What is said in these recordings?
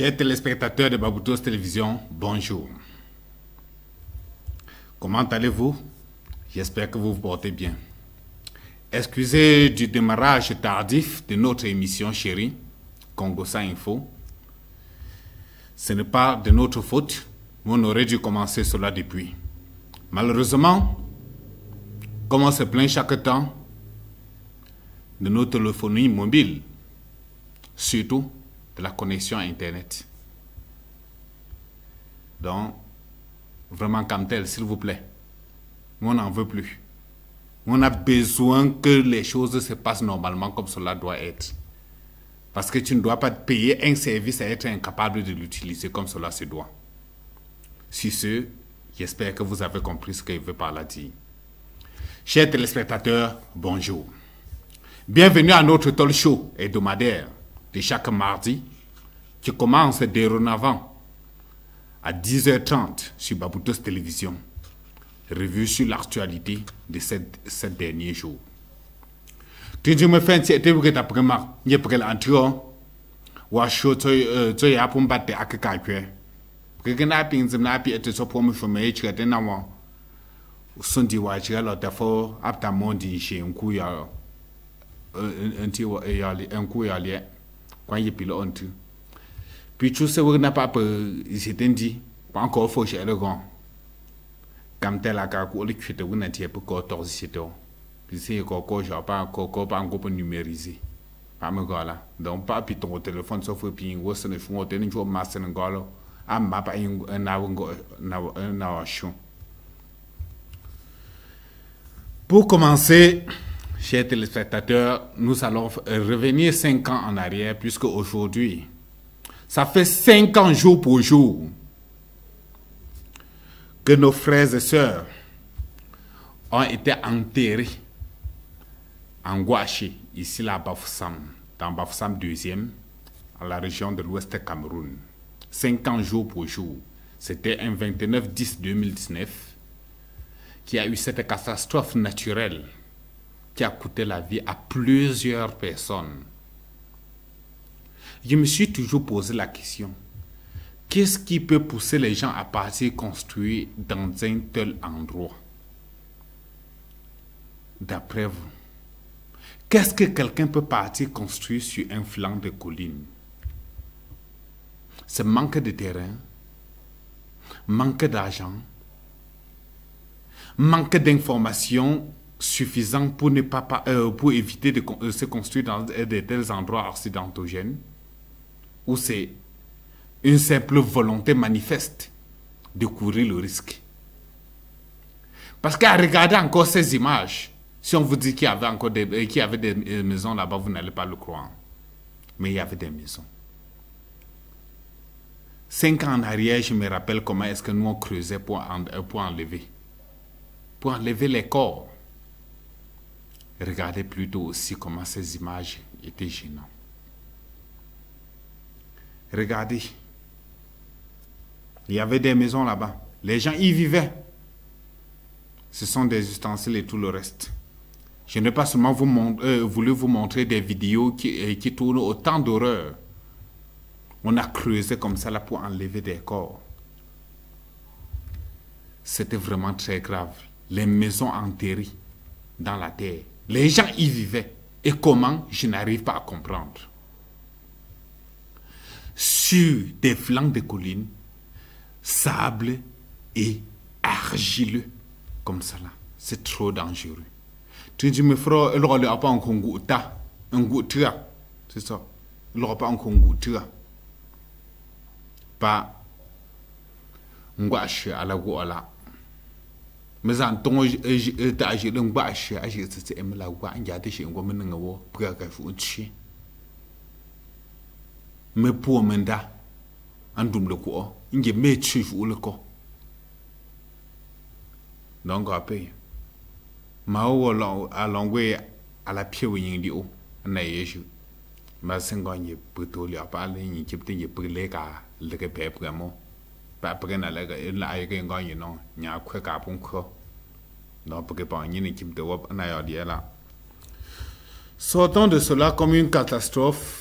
Chers téléspectateurs de Baboutos Télévision, bonjour. Comment allez-vous? J'espère que vous vous portez bien. Excusez du démarrage tardif de notre émission chérie, Congossa Info. Ce n'est pas de notre faute, mais on aurait dû commencer cela depuis. Malheureusement, comme on se plaint chaque temps de nos téléphonies mobiles, surtout de la connexion à Internet. Donc, vraiment comme tel, s'il vous plaît, on n'en veut plus. On a besoin que les choses se passent normalement comme cela doit être. Parce que tu ne dois pas payer un service à être incapable de l'utiliser comme cela se doit. Sur ce, j'espère que vous avez compris ce qu'il veut par là dire. Chers téléspectateurs, bonjour. Bienvenue à notre talk show hebdomadaire de chaque mardi qui commence dorénavant à 10h30 sur Baboutos Télévision. Revue sur l'actualité de ces derniers jours. Tu me fais un petit peu de après-midi, je prends l'entrée, ou je suis à pour me battre avec quelqu'un. Parce que n'a pas de temps pour me former, je suis en son diwai, je suis là, d'abord, après mon dit chez un coup, un coup, quand il pile en tout. Puis tu sais, on n'a pas c'était dit, pas encore faut chez le grand. Comme tel à cas où les cuites vous n'étiez pas 14 ans. Puis c'est encore j'ai pas un groupe numérisé. Pas me gala. Donc pas puis ton téléphone sauf puis vous se ne font au jour masse en gala. Ah m'a pas un awashon. Pour commencer, chers téléspectateurs, nous allons revenir 5 ans en arrière puisque aujourd'hui, ça fait 5 ans jour pour jour que nos frères et sœurs ont été enterrés en Gouaché, ici là, dans Bafoussam 2e, à la région de l'Ouest Cameroun. 5 ans jour pour jour. C'était un 29/10/2019 qui a eu cette catastrophe naturelle qui a coûté la vie à plusieurs personnes. Je me suis toujours posé la question. Qu'est-ce qui peut pousser les gens à partir construire dans un tel endroit? D'après vous, qu'est-ce que quelqu'un peut partir construire sur un flanc de colline? C'est manque de terrain, manque d'argent, manque d'informations suffisantes pour, pour éviter de se construire dans de tels endroits accidentogènes, ou c'est une simple volonté manifeste de courir le risque. Parce qu'à regarder encore ces images, si on vous dit qu'il y avait encore des maisons là-bas, vous n'allez pas le croire. Mais il y avait des maisons. 5 ans en arrière, je me rappelle comment est-ce que nous on creusait pour enlever les corps. Regardez plutôt aussi comment ces images étaient gênantes. Regardez. Il y avait des maisons là-bas. Les gens y vivaient. Ce sont des ustensiles et tout le reste. Je n'ai pas seulement voulu vous montrer des vidéos qui tournent autant d'horreur. On a creusé comme ça là pour enlever des corps. C'était vraiment très grave. Les maisons enterrées dans la terre. Les gens y vivaient. Et comment, je n'arrive pas à comprendre. Sur des flancs de collines, sable et argileux comme ça là, c'est trop dangereux. Tu dis me frère, il n'y a pas un congouta, un goutra, c'est ça, il n'y a pas un congoutra, pas un gouache à la gouala. Mais en tant que t'as un gouache, c'est un la goua, il y a des gens qui ont mené au pour un chien. Mais pour menda, en double quoi. Il y a mes chiffres ou le corps. Donc, après, Mao à l'anglais à la pied où il y a un mais c'est quand il y a plutôt les parler, il y a brûlé car le repère vraiment. Pas après, il y a un gagne, non, il y a quoi qu'à bon quoi. Donc, pour que pas une équipe de web, on a dit là. Sortant de cela comme une catastrophe,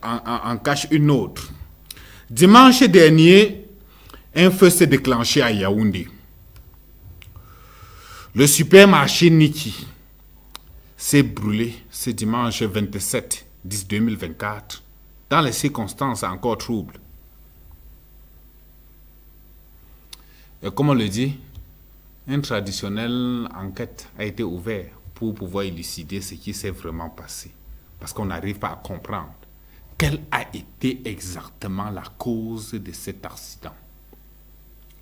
en cache une autre. Dimanche dernier, un feu s'est déclenché à Yaoundé. Le supermarché Niki s'est brûlé ce dimanche 27/10/2024 dans les circonstances encore troubles. Et comme on le dit, une traditionnelle enquête a été ouverte pour pouvoir élucider ce qui s'est vraiment passé. Parce qu'on n'arrive pas à comprendre quelle a été exactement la cause de cet accident.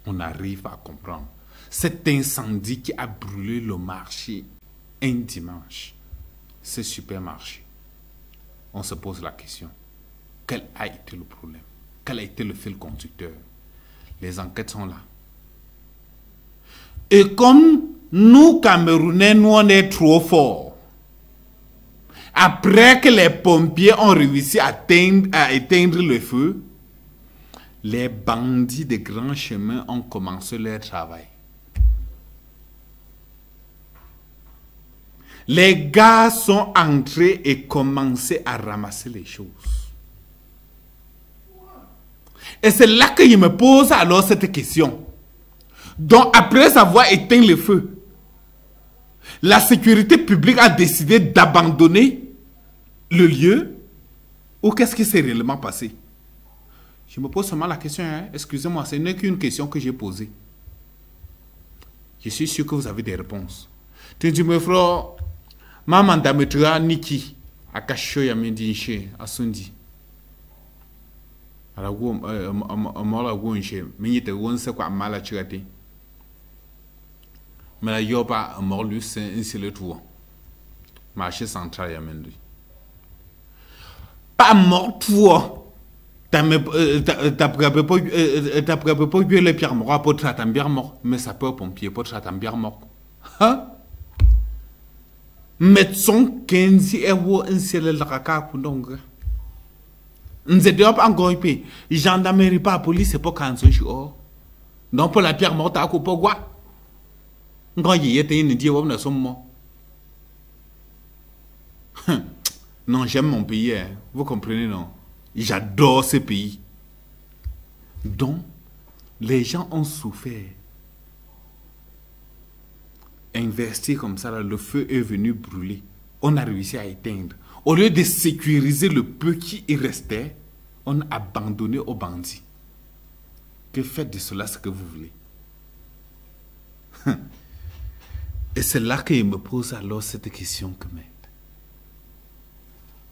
On n'arrive pas à comprendre. Cet incendie qui a brûlé le marché un dimanche, ce supermarché. On se pose la question. Quel a été le problème? Quel a été le fil conducteur? Les enquêtes sont là. Et comme nous, Camerounais, nous, on est trop forts. Après que les pompiers ont réussi à éteindre le feu, les bandits de grands chemins ont commencé leur travail. Les gars sont entrés et commencé à ramasser les choses. Et c'est là que je me pose alors cette question. Donc, après avoir éteint le feu, la sécurité publique a décidé d'abandonner le lieu, ou qu'est-ce qui s'est réellement passé? Je me pose seulement la question, hein? Excusez-moi, ce n'est qu'une question que j'ai posée. Je suis sûr que vous avez des réponses. Tu dis, mes frères, maman d'ametra Niki, à Kacho Yamindinche, à Sundi. À la goum, à Gonche, Minute, on sait quoi mal à Chirate. Mais la yoba, morlu, c'est le tour. Marché central Yamendi. Pas mort pour. T'as préparé pour tuer les pierres morts pour traiter un bien mort. Mais ça peut pompier pour traiter un bien mort. Hein? Médecin 15 euros un seul raka pour donc. Nous étions pas encore payés. Gendarmerie pas police c'est pas quand on joue. Donc pour la pierre morte à coup pour quoi? Quand il était une dit on a son mot. Non, j'aime mon pays, hein. Vous comprenez, non? J'adore ce pays. Donc, les gens ont souffert. Investi comme ça, là, le feu est venu brûler. On a réussi à éteindre. Au lieu de sécuriser le peu qui y restait, on a abandonné aux bandits. Que faites de cela ce que vous voulez? Et c'est là qu'il me pose alors cette question que m'aide.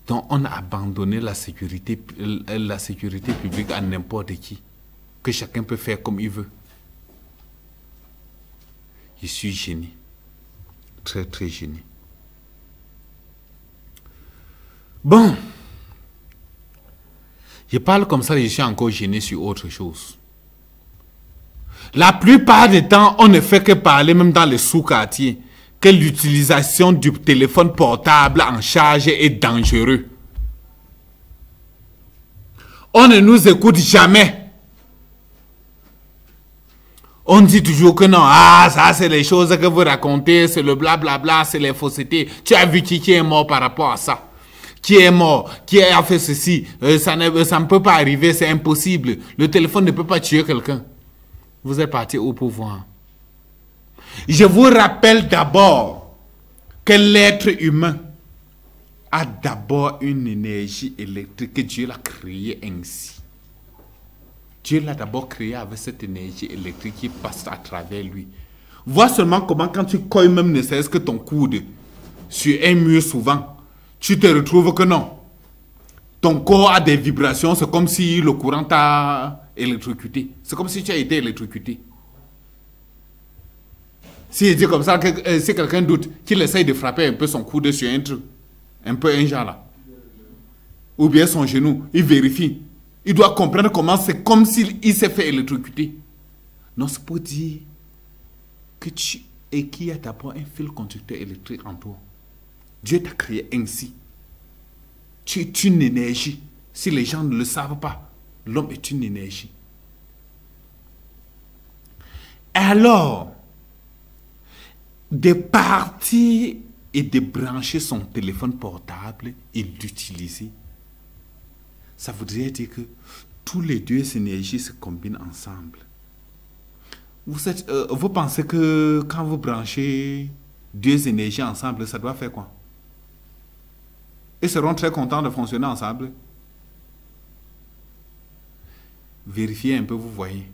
Donc on a abandonné la sécurité publique à n'importe qui. Que chacun peut faire comme il veut. Je suis gêné. Très très gêné. Bon. Je parle comme ça et je suis encore gêné sur autre chose. La plupart du temps, on ne fait que parler, même dans les sous-quartiers, que l'utilisation du téléphone portable en charge est dangereux. On ne nous écoute jamais. On dit toujours que non, ah, ça c'est les choses que vous racontez, c'est le blablabla, c'est les faussetés. Tu as vu qui est mort par rapport à ça? Qui est mort? Qui a fait ceci? Ça ne peut pas arriver, c'est impossible. Le téléphone ne peut pas tuer quelqu'un. Vous êtes parti au pouvoir. Je vous rappelle d'abord que l'être humain a d'abord une énergie électrique que Dieu l'a créée ainsi. Dieu l'a d'abord créé avec cette énergie électrique qui passe à travers lui. Vois seulement comment quand tu colles même ne serait-ce que ton coude sur un mur souvent, tu te retrouves que non. Ton corps a des vibrations, c'est comme si le courant t'a électrocuté. C'est comme si tu as été électrocuté. Si il dit comme ça, si quelqu'un doute, qu'il essaye de frapper un peu son coude sur un truc, un peu un genre là, ou bien son genou, il vérifie. Il doit comprendre comment c'est comme s'il s'est fait électrocuter. Non, c'est pour dire que tu es qui a d'abord un fil conducteur électrique en toi. Dieu t'a créé ainsi. Tu es une énergie. Si les gens ne le savent pas, l'homme est une énergie. Alors, de partir et de brancher son téléphone portable et l'utiliser, ça voudrait dire que tous les deux énergies se combinent ensemble. Vous pensez que quand vous branchez deux énergies ensemble, ça doit faire quoi? Ils seront très contents de fonctionner ensemble. Vérifiez un peu, vous voyez.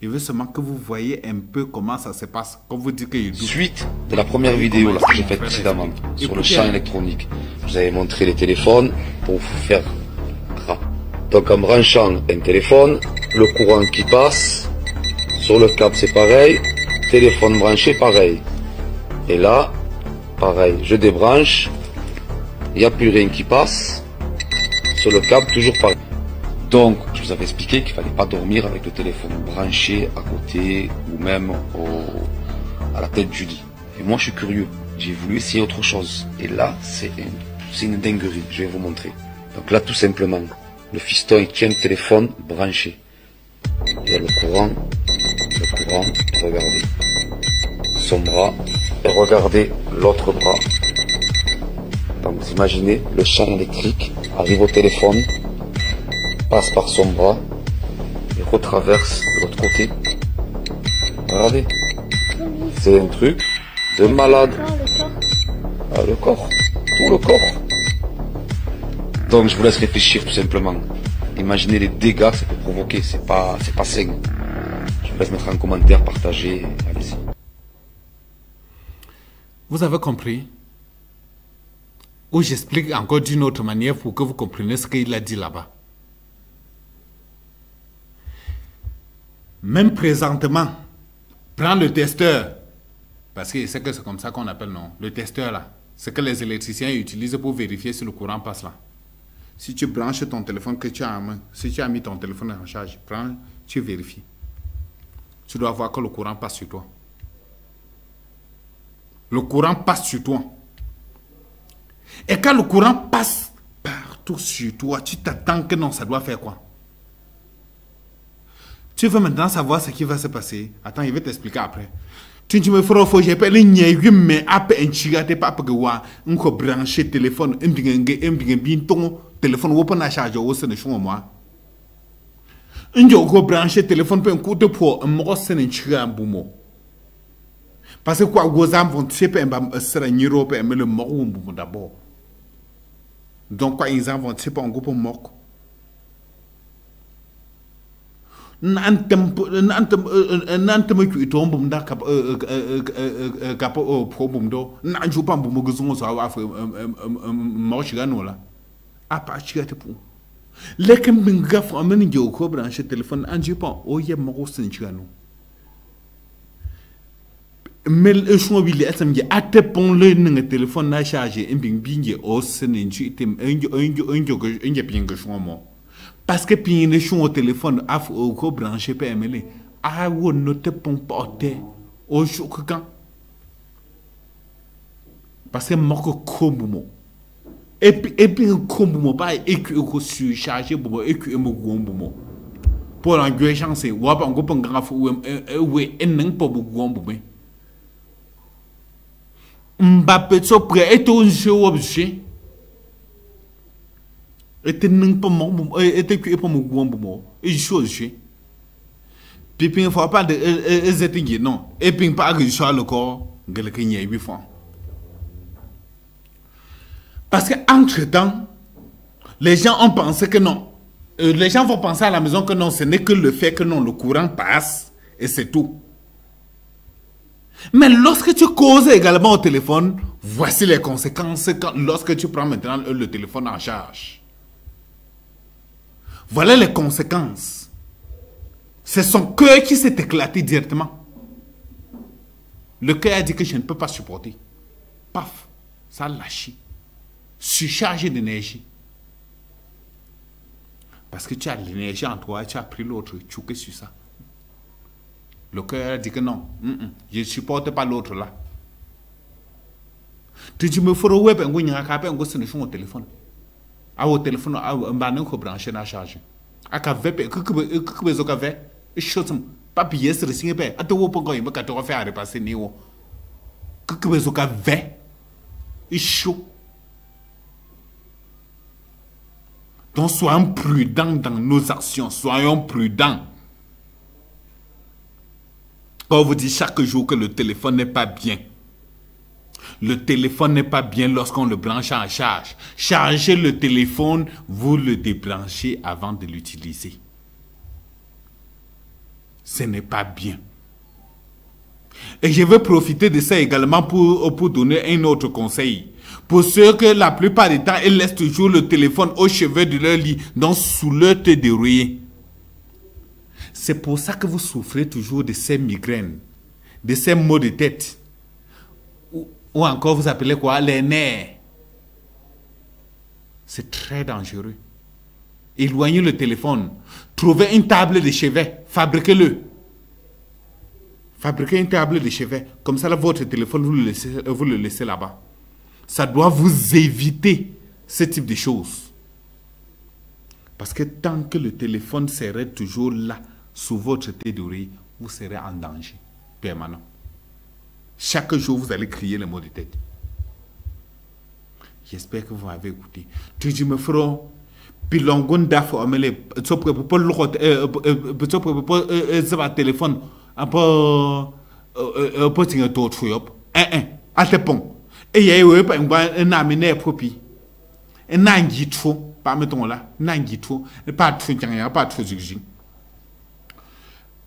Je veux seulement que vous voyez un peu comment ça se passe. Comme vous dites que suite de la première vidéo là, que j'ai faite précédemment sur le champ électronique, je vous avais montré les téléphones pour vous faire gras. Donc en branchant un téléphone, le courant qui passe sur le câble c'est pareil, téléphone branché pareil. Et là, pareil, je débranche, il n'y a plus rien qui passe, sur le câble toujours pareil. Donc, je vous avais expliqué qu'il ne fallait pas dormir avec le téléphone branché à côté ou même à la tête du lit. Et moi, je suis curieux. J'ai voulu essayer autre chose. Et là, c'est une dinguerie. Je vais vous montrer. Donc là, tout simplement, le fiston, il tient le téléphone branché. Il y a le courant, regardez. Son bras, et regardez l'autre bras. Donc, vous imaginez, le champ électrique arrive au téléphone, passe par son bras et retraverse de l'autre côté. Regardez, c'est un truc de malade. Ah, le corps, tout le corps. Donc je vous laisse réfléchir tout simplement. Imaginez les dégâts que ça peut provoquer, c'est pas sain. Je vous laisse mettre en commentaire, partager, allez-y. Vous avez compris? Ou j'explique encore d'une autre manière pour que vous compreniez ce qu'il a dit là-bas. Même présentement, prends le testeur, parce que c'est comme ça qu'on appelle, non, le testeur là, c'est que les électriciens utilisent pour vérifier si le courant passe là. Si tu branches ton téléphone que tu as en main, si tu as mis ton téléphone en charge, prends, tu vérifies. Tu dois voir que le courant passe sur toi. Le courant passe sur toi. Et quand le courant passe partout sur toi, tu t'attends que non, ça doit faire quoi? Tu veux maintenant savoir ce qui va se passer? Attends, je vais t'expliquer après. Tu me feras faux, j'ai pas les niais, mais après un chigate pas que wa, on peut brancher téléphone, un bien ton téléphone open à charge au sein de chez moi. Un jour, on brancher téléphone pour un coup de poids, un mot c'est un chiga boumo. Parce que quoi, vos âmes vont se faire un sera niro pour le mot d'abord. Donc quoi, ils vont se faire un groupe mort. Nantem ku to mbum da kap problem do na ju pam bu mugu so awa fa mo shiga no la apa shiga te pu lekin bin gaf amani jo ko branche téléphone an ju pam o ye mo sin shiga no mel e shon bi le atam je ate pon le nga téléphone na charger en bin binge o sin ju item enjo bin ga shon mo. Parce que puis les choses au téléphone au branché PML a ou note pompote au jour quand parce que moko kombumo et puis kombumo pas et que surchargé bobo et que mo gombumo pour en gué chance wa ba ngopon graf we eneng po gombumo Mbappé so prêt et un jeu objet était non pas mon était que pas mon gombo et chose pipin faut pas de ezetingi non et puis pas que sur le corps gele que n'y a 8 fois parce que entre temps les gens ont pensé que non les gens vont penser à la maison que non ce n'est que le fait que non le courant passe et c'est tout. Mais lorsque tu causes également au téléphone, voici les conséquences lorsque tu prends maintenant le téléphone en charge. Voilà les conséquences. C'est son cœur qui s'est éclaté directement. Le cœur a dit que je ne peux pas supporter. Paf, ça lâche. Surchargé d'énergie. Parce que tu as l'énergie en toi, tu as pris l'autre, tu es sur ça. Le cœur a dit que non, je ne supporte pas l'autre là. Tu me feras web et on a au téléphone. Au téléphone, un banon qu'on branche na charge. A cave, que besoin cave, et chose, papier, c'est le signe, à te wop encore, il m'a qu'à te refaire repasser néo. Que besoin cave, et chaud. Donc soyons prudents dans nos actions, soyons prudents. Quand on vous dit chaque jour que le téléphone n'est pas bien, le téléphone n'est pas bien lorsqu'on le branche en charge. Chargez le téléphone, vous le débranchez avant de l'utiliser. Ce n'est pas bien. Et je veux profiter de ça également pour donner un autre conseil. Pour ceux que la plupart du temps, ils laissent toujours le téléphone au chevet de leur lit, donc sous leur tête d'oreiller. C'est pour ça que vous souffrez toujours de ces migraines, de ces maux de tête. Ou encore vous appelez quoi? Les nerfs. C'est très dangereux. Éloignez le téléphone. Trouvez une table de chevet. Fabriquez-le. Fabriquez une table de chevet. Comme ça, là, votre téléphone, vous le laissez là-bas. Ça doit vous éviter ce type de choses. Parce que tant que le téléphone serait toujours là, sous votre tête d'oreille, vous serez en danger permanent. Chaque jour, vous allez crier le mot de tête. J'espère que vous m'avez écouté. Tu me feras pilongon dafo amele tsopre pour le téléphone un peu tinga to tuyop atepon et y a pas un amine propi et nangi trop pas mettons là nangi trop pas trop tianga pas trop zigzig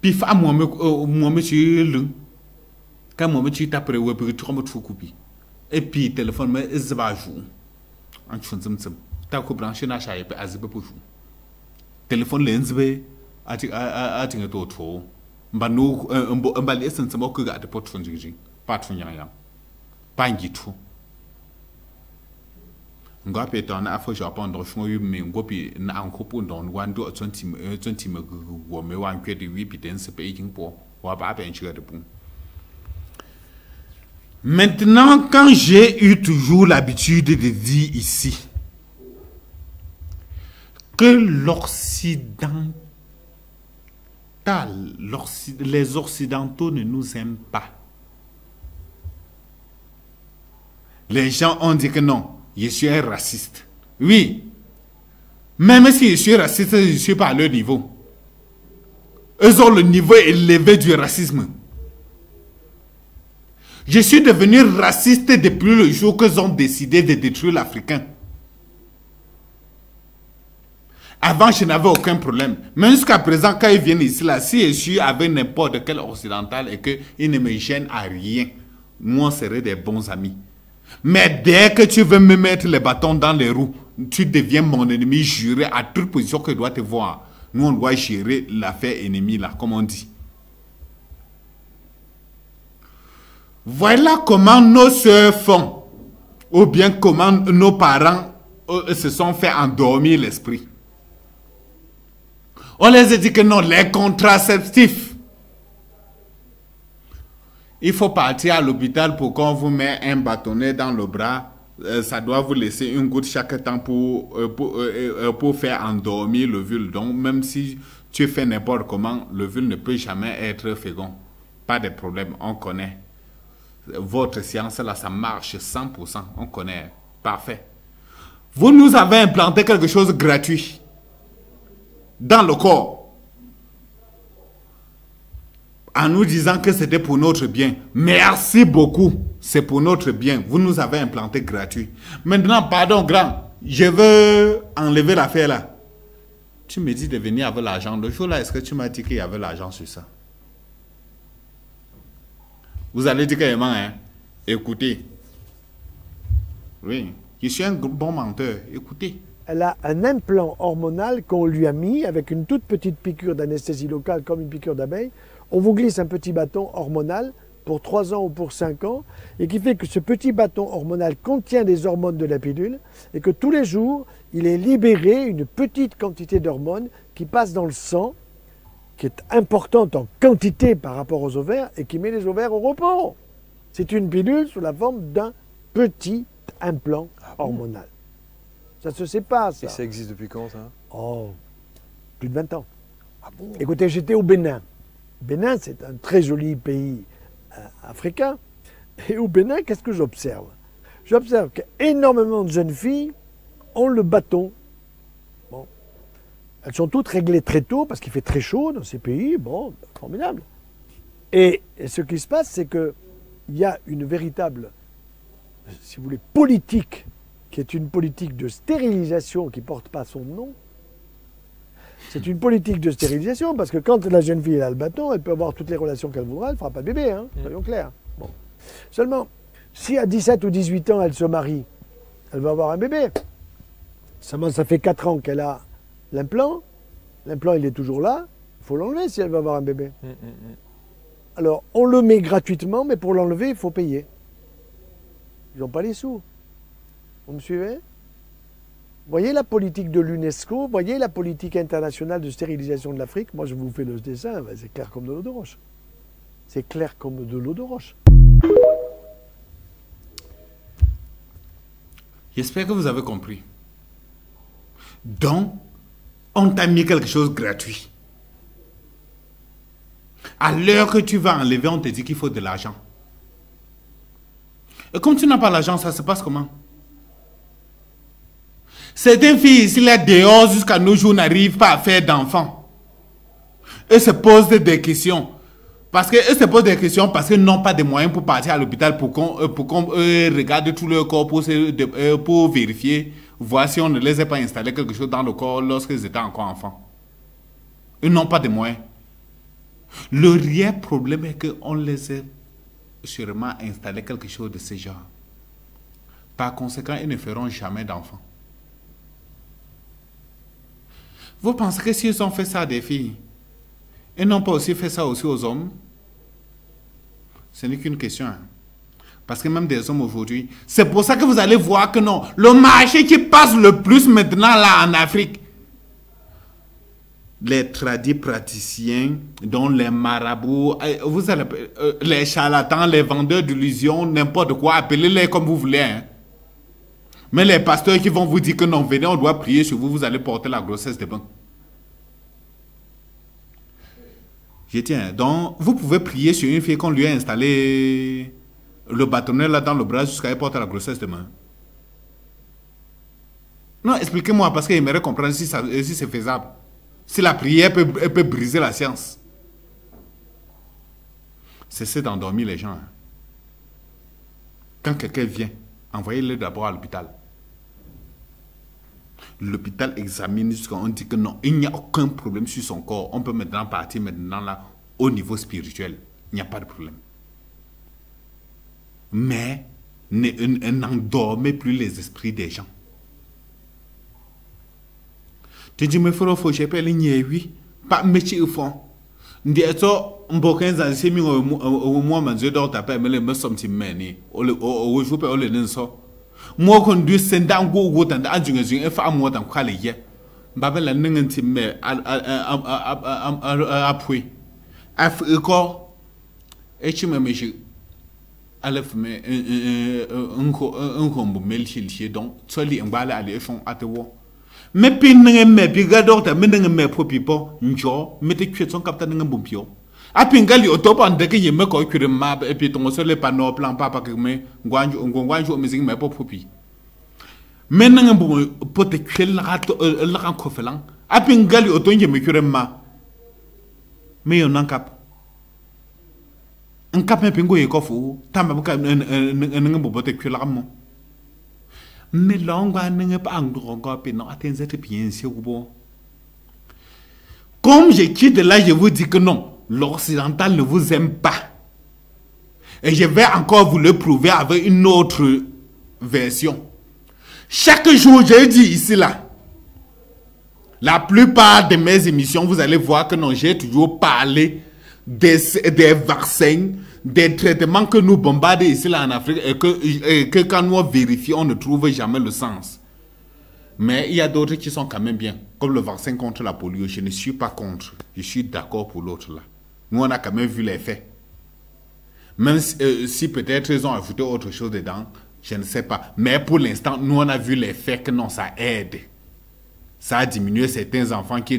pif à moi monsieur le quand moi monsieur t'après ouais pour tu comme trop coupi et puis téléphone mais zbajou en chunzum ta ko branché na shaye pe azbe pour jou téléphone lenzbe ati ngato to mbanu mbali essence mo ko ga de pot fon jigi pas fon yang pangi tout ngape to na afo japon do fon yu me ngopi na anko po don wando 20 me wo me wan kwe de wi pitens pe yin po wa ba ben chiga de bon. Maintenant, quand j'ai eu toujours l'habitude de dire ici que l'Occidental, les Occidentaux ne nous aiment pas. Les gens ont dit que non, je suis un raciste. Oui, même si je suis raciste, je ne suis pas à leur niveau. Eux ont le niveau élevé du racisme. Je suis devenu raciste depuis le jour qu'ils ont décidé de détruire l'Africain. Avant, je n'avais aucun problème. Mais jusqu'à présent, quand ils viennent ici, là, si je suis avec n'importe quel occidental et qu'ils ne me gênent à rien, nous, on serait des bons amis. Mais dès que tu veux me mettre les bâtons dans les roues, tu deviens mon ennemi juré à toute position que je dois te voir. Nous, on doit gérer l'affaire ennemie, là, comme on dit. Voilà comment nos soeurs font, ou bien comment nos parents se sont fait endormir l'esprit. On les a dit que non, les contraceptifs. Il faut partir à l'hôpital pour qu'on vous mette un bâtonnet dans le bras. Ça doit vous laisser une goutte chaque temps pour faire endormir l'ovule. Donc, même si tu fais n'importe comment, l'ovule ne peut jamais être fécond. Pas de problème, on connaît. Votre science là, ça marche 100%, on connaît, parfait. Vous nous avez implanté quelque chose de gratuit dans le corps en nous disant que c'était pour notre bien. Merci beaucoup, c'est pour notre bien. Vous nous avez implanté gratuit. Maintenant, pardon grand, je veux enlever l'affaire là. Tu me dis de venir avec l'argent. Le jour là, est-ce que tu m'as dit qu'il y avait l'argent sur ça? Vous allez dire carrément, hein, écoutez. Oui, je suis un bon menteur, écoutez. Elle a un implant hormonal qu'on lui a mis avec une toute petite piqûre d'anesthésie locale comme une piqûre d'abeille. On vous glisse un petit bâton hormonal pour 3 ans ou pour 5 ans et qui fait que ce petit bâton hormonal contient des hormones de la pilule et que tous les jours, il est libéré une petite quantité d'hormones qui passe dans le sang, qui est importante en quantité par rapport aux ovaires et qui met les ovaires au repos. C'est une pilule sous la forme d'un petit implant hormonal. Ça se sait pas, ça. Et ça existe depuis quand, ça? Oh, plus de 20 ans. Ah bon? Écoutez, j'étais au Bénin. Bénin, c'est un très joli pays africain. Et au Bénin, qu'est-ce que j'observe? J'observe qu'énormément de jeunes filles ont le bâton. Bon, Elles sont toutes réglées très tôt parce qu'il fait très chaud dans ces pays. Bon, formidable. Et ce qui se passe, c'est qu'il y a une véritable, si vous voulez, politique, qui est une politique de stérilisation qui ne porte pas son nom. C'est une politique de stérilisation parce que quand la jeune fille a le bâton, elle peut avoir toutes les relations qu'elle voudra, elle ne fera pas de bébé, hein, soyons clairs. Bon. Seulement, si à 17 ou 18 ans, elle se marie, elle va avoir un bébé. Seulement, ça fait 4 ans qu'elle a l'implant. L'implant, il est toujours là. Il faut l'enlever si elle veut avoir un bébé. Alors, on le met gratuitement, mais pour l'enlever, il faut payer. Ils n'ont pas les sous. Vous me suivez? Voyez la politique de l'UNESCO, voyez la politique internationale de stérilisation de l'Afrique. Moi, je vous fais le dessin, ben, c'est clair comme de l'eau de roche. C'est clair comme de l'eau de roche. J'espère que vous avez compris. Donc, on t'a mis quelque chose de gratuit. À l'heure que tu vas enlever, on te dit qu'il faut de l'argent. Et comme tu n'as pas l'argent, ça se passe comment? Certaines filles ici, là, dehors, jusqu'à nos jours, n'arrivent pas à faire d'enfants. Elles se posent des questions. Parce qu'elles se posent des questions parce qu'elles n'ont pas de moyens pour partir à l'hôpital pour qu'on regarde tout leur corps pour vérifier, voir si on ne les a pas installé quelque chose dans le corps lorsqu'ils étaient encore enfants. Ils n'ont pas de moyens. Le réel problème est qu'on les a sûrement installé quelque chose de ce genre. Par conséquent, ils ne feront jamais d'enfants. Vous pensez que s'ils ont fait ça à des filles, ils n'ont pas aussi fait ça aussi aux hommes? Ce n'est qu'une question. Hein. Parce que même des hommes aujourd'hui, c'est pour ça que vous allez voir que non, le marché qui passe le plus maintenant là en Afrique, les tradis praticiens, dont les marabouts, vous allez, les charlatans, les vendeurs d'illusions, n'importe quoi, appelez-les comme vous voulez. Hein. Mais les pasteurs qui vont vous dire que non, venez, on doit prier sur vous, vous allez porter la grossesse de bain. Je tiens, donc vous pouvez prier sur une fille qu'on lui a installé le bâtonnet là dans le bras jusqu'à elle porter la grossesse de main. Non, expliquez-moi parce qu'il aimerait comprendre si c'est faisable. Si la prière peut briser la science. Cessez d'endormir les gens. Hein. Quand quelqu'un vient, envoyez-le d'abord à l'hôpital. L'hôpital examine jusqu'à on dit que non, il n'y a aucun problème sur son corps. On peut maintenant partir maintenant là au niveau spirituel. Il n'y a pas de problème. Mais n'endormez plus les esprits des gens. Tu dis, mais faut que les oui, pas métier au fond. Ndieto mbokenza semi au moi manzo do tape mele me something many o joue pe o le nso mo kon du senda ngo go tanda ajunga jun e fa amu tan kwale ye babela nngenti me apui afiko echi me meji alef me nko mbo melchilchi donc soli ngbala ale fon atewo me pinne me biga doctor me me popipo njo me te kwetson kapta ngambupio apingali otopa ndeke yeme ko kwire mab et puis ton le panneau plan papa que me ngwanju mizing me popi me ngambu pote kwel la ran kofelan apingali otonje me kwire ma me yo nankap nkap me pingo yekofu tamba buka ngambu pote kwel la mo mais l'angwa n'est pas encore bien sûr. Comme je quitte là, je vous dis que non, l'occidental ne vous aime pas. Et je vais encore vous le prouver avec une autre version. Chaque jour, je dis ici là, la plupart de mes émissions, vous allez voir que non, j'ai toujours parlé des vaccins, des traitements que nous bombardons ici là en Afrique et que quand nous vérifions, on ne trouve jamais le sens. Mais il y a d'autres qui sont quand même bien, comme le vaccin contre la polio. Je ne suis pas contre, je suis d'accord pour l'autre là. Nous, on a quand même vu les faits. Même si peut-être ils ont ajouté autre chose dedans, je ne sais pas. Mais pour l'instant, nous, on a vu les faits que non, ça aide. Ça a diminué certains enfants qui,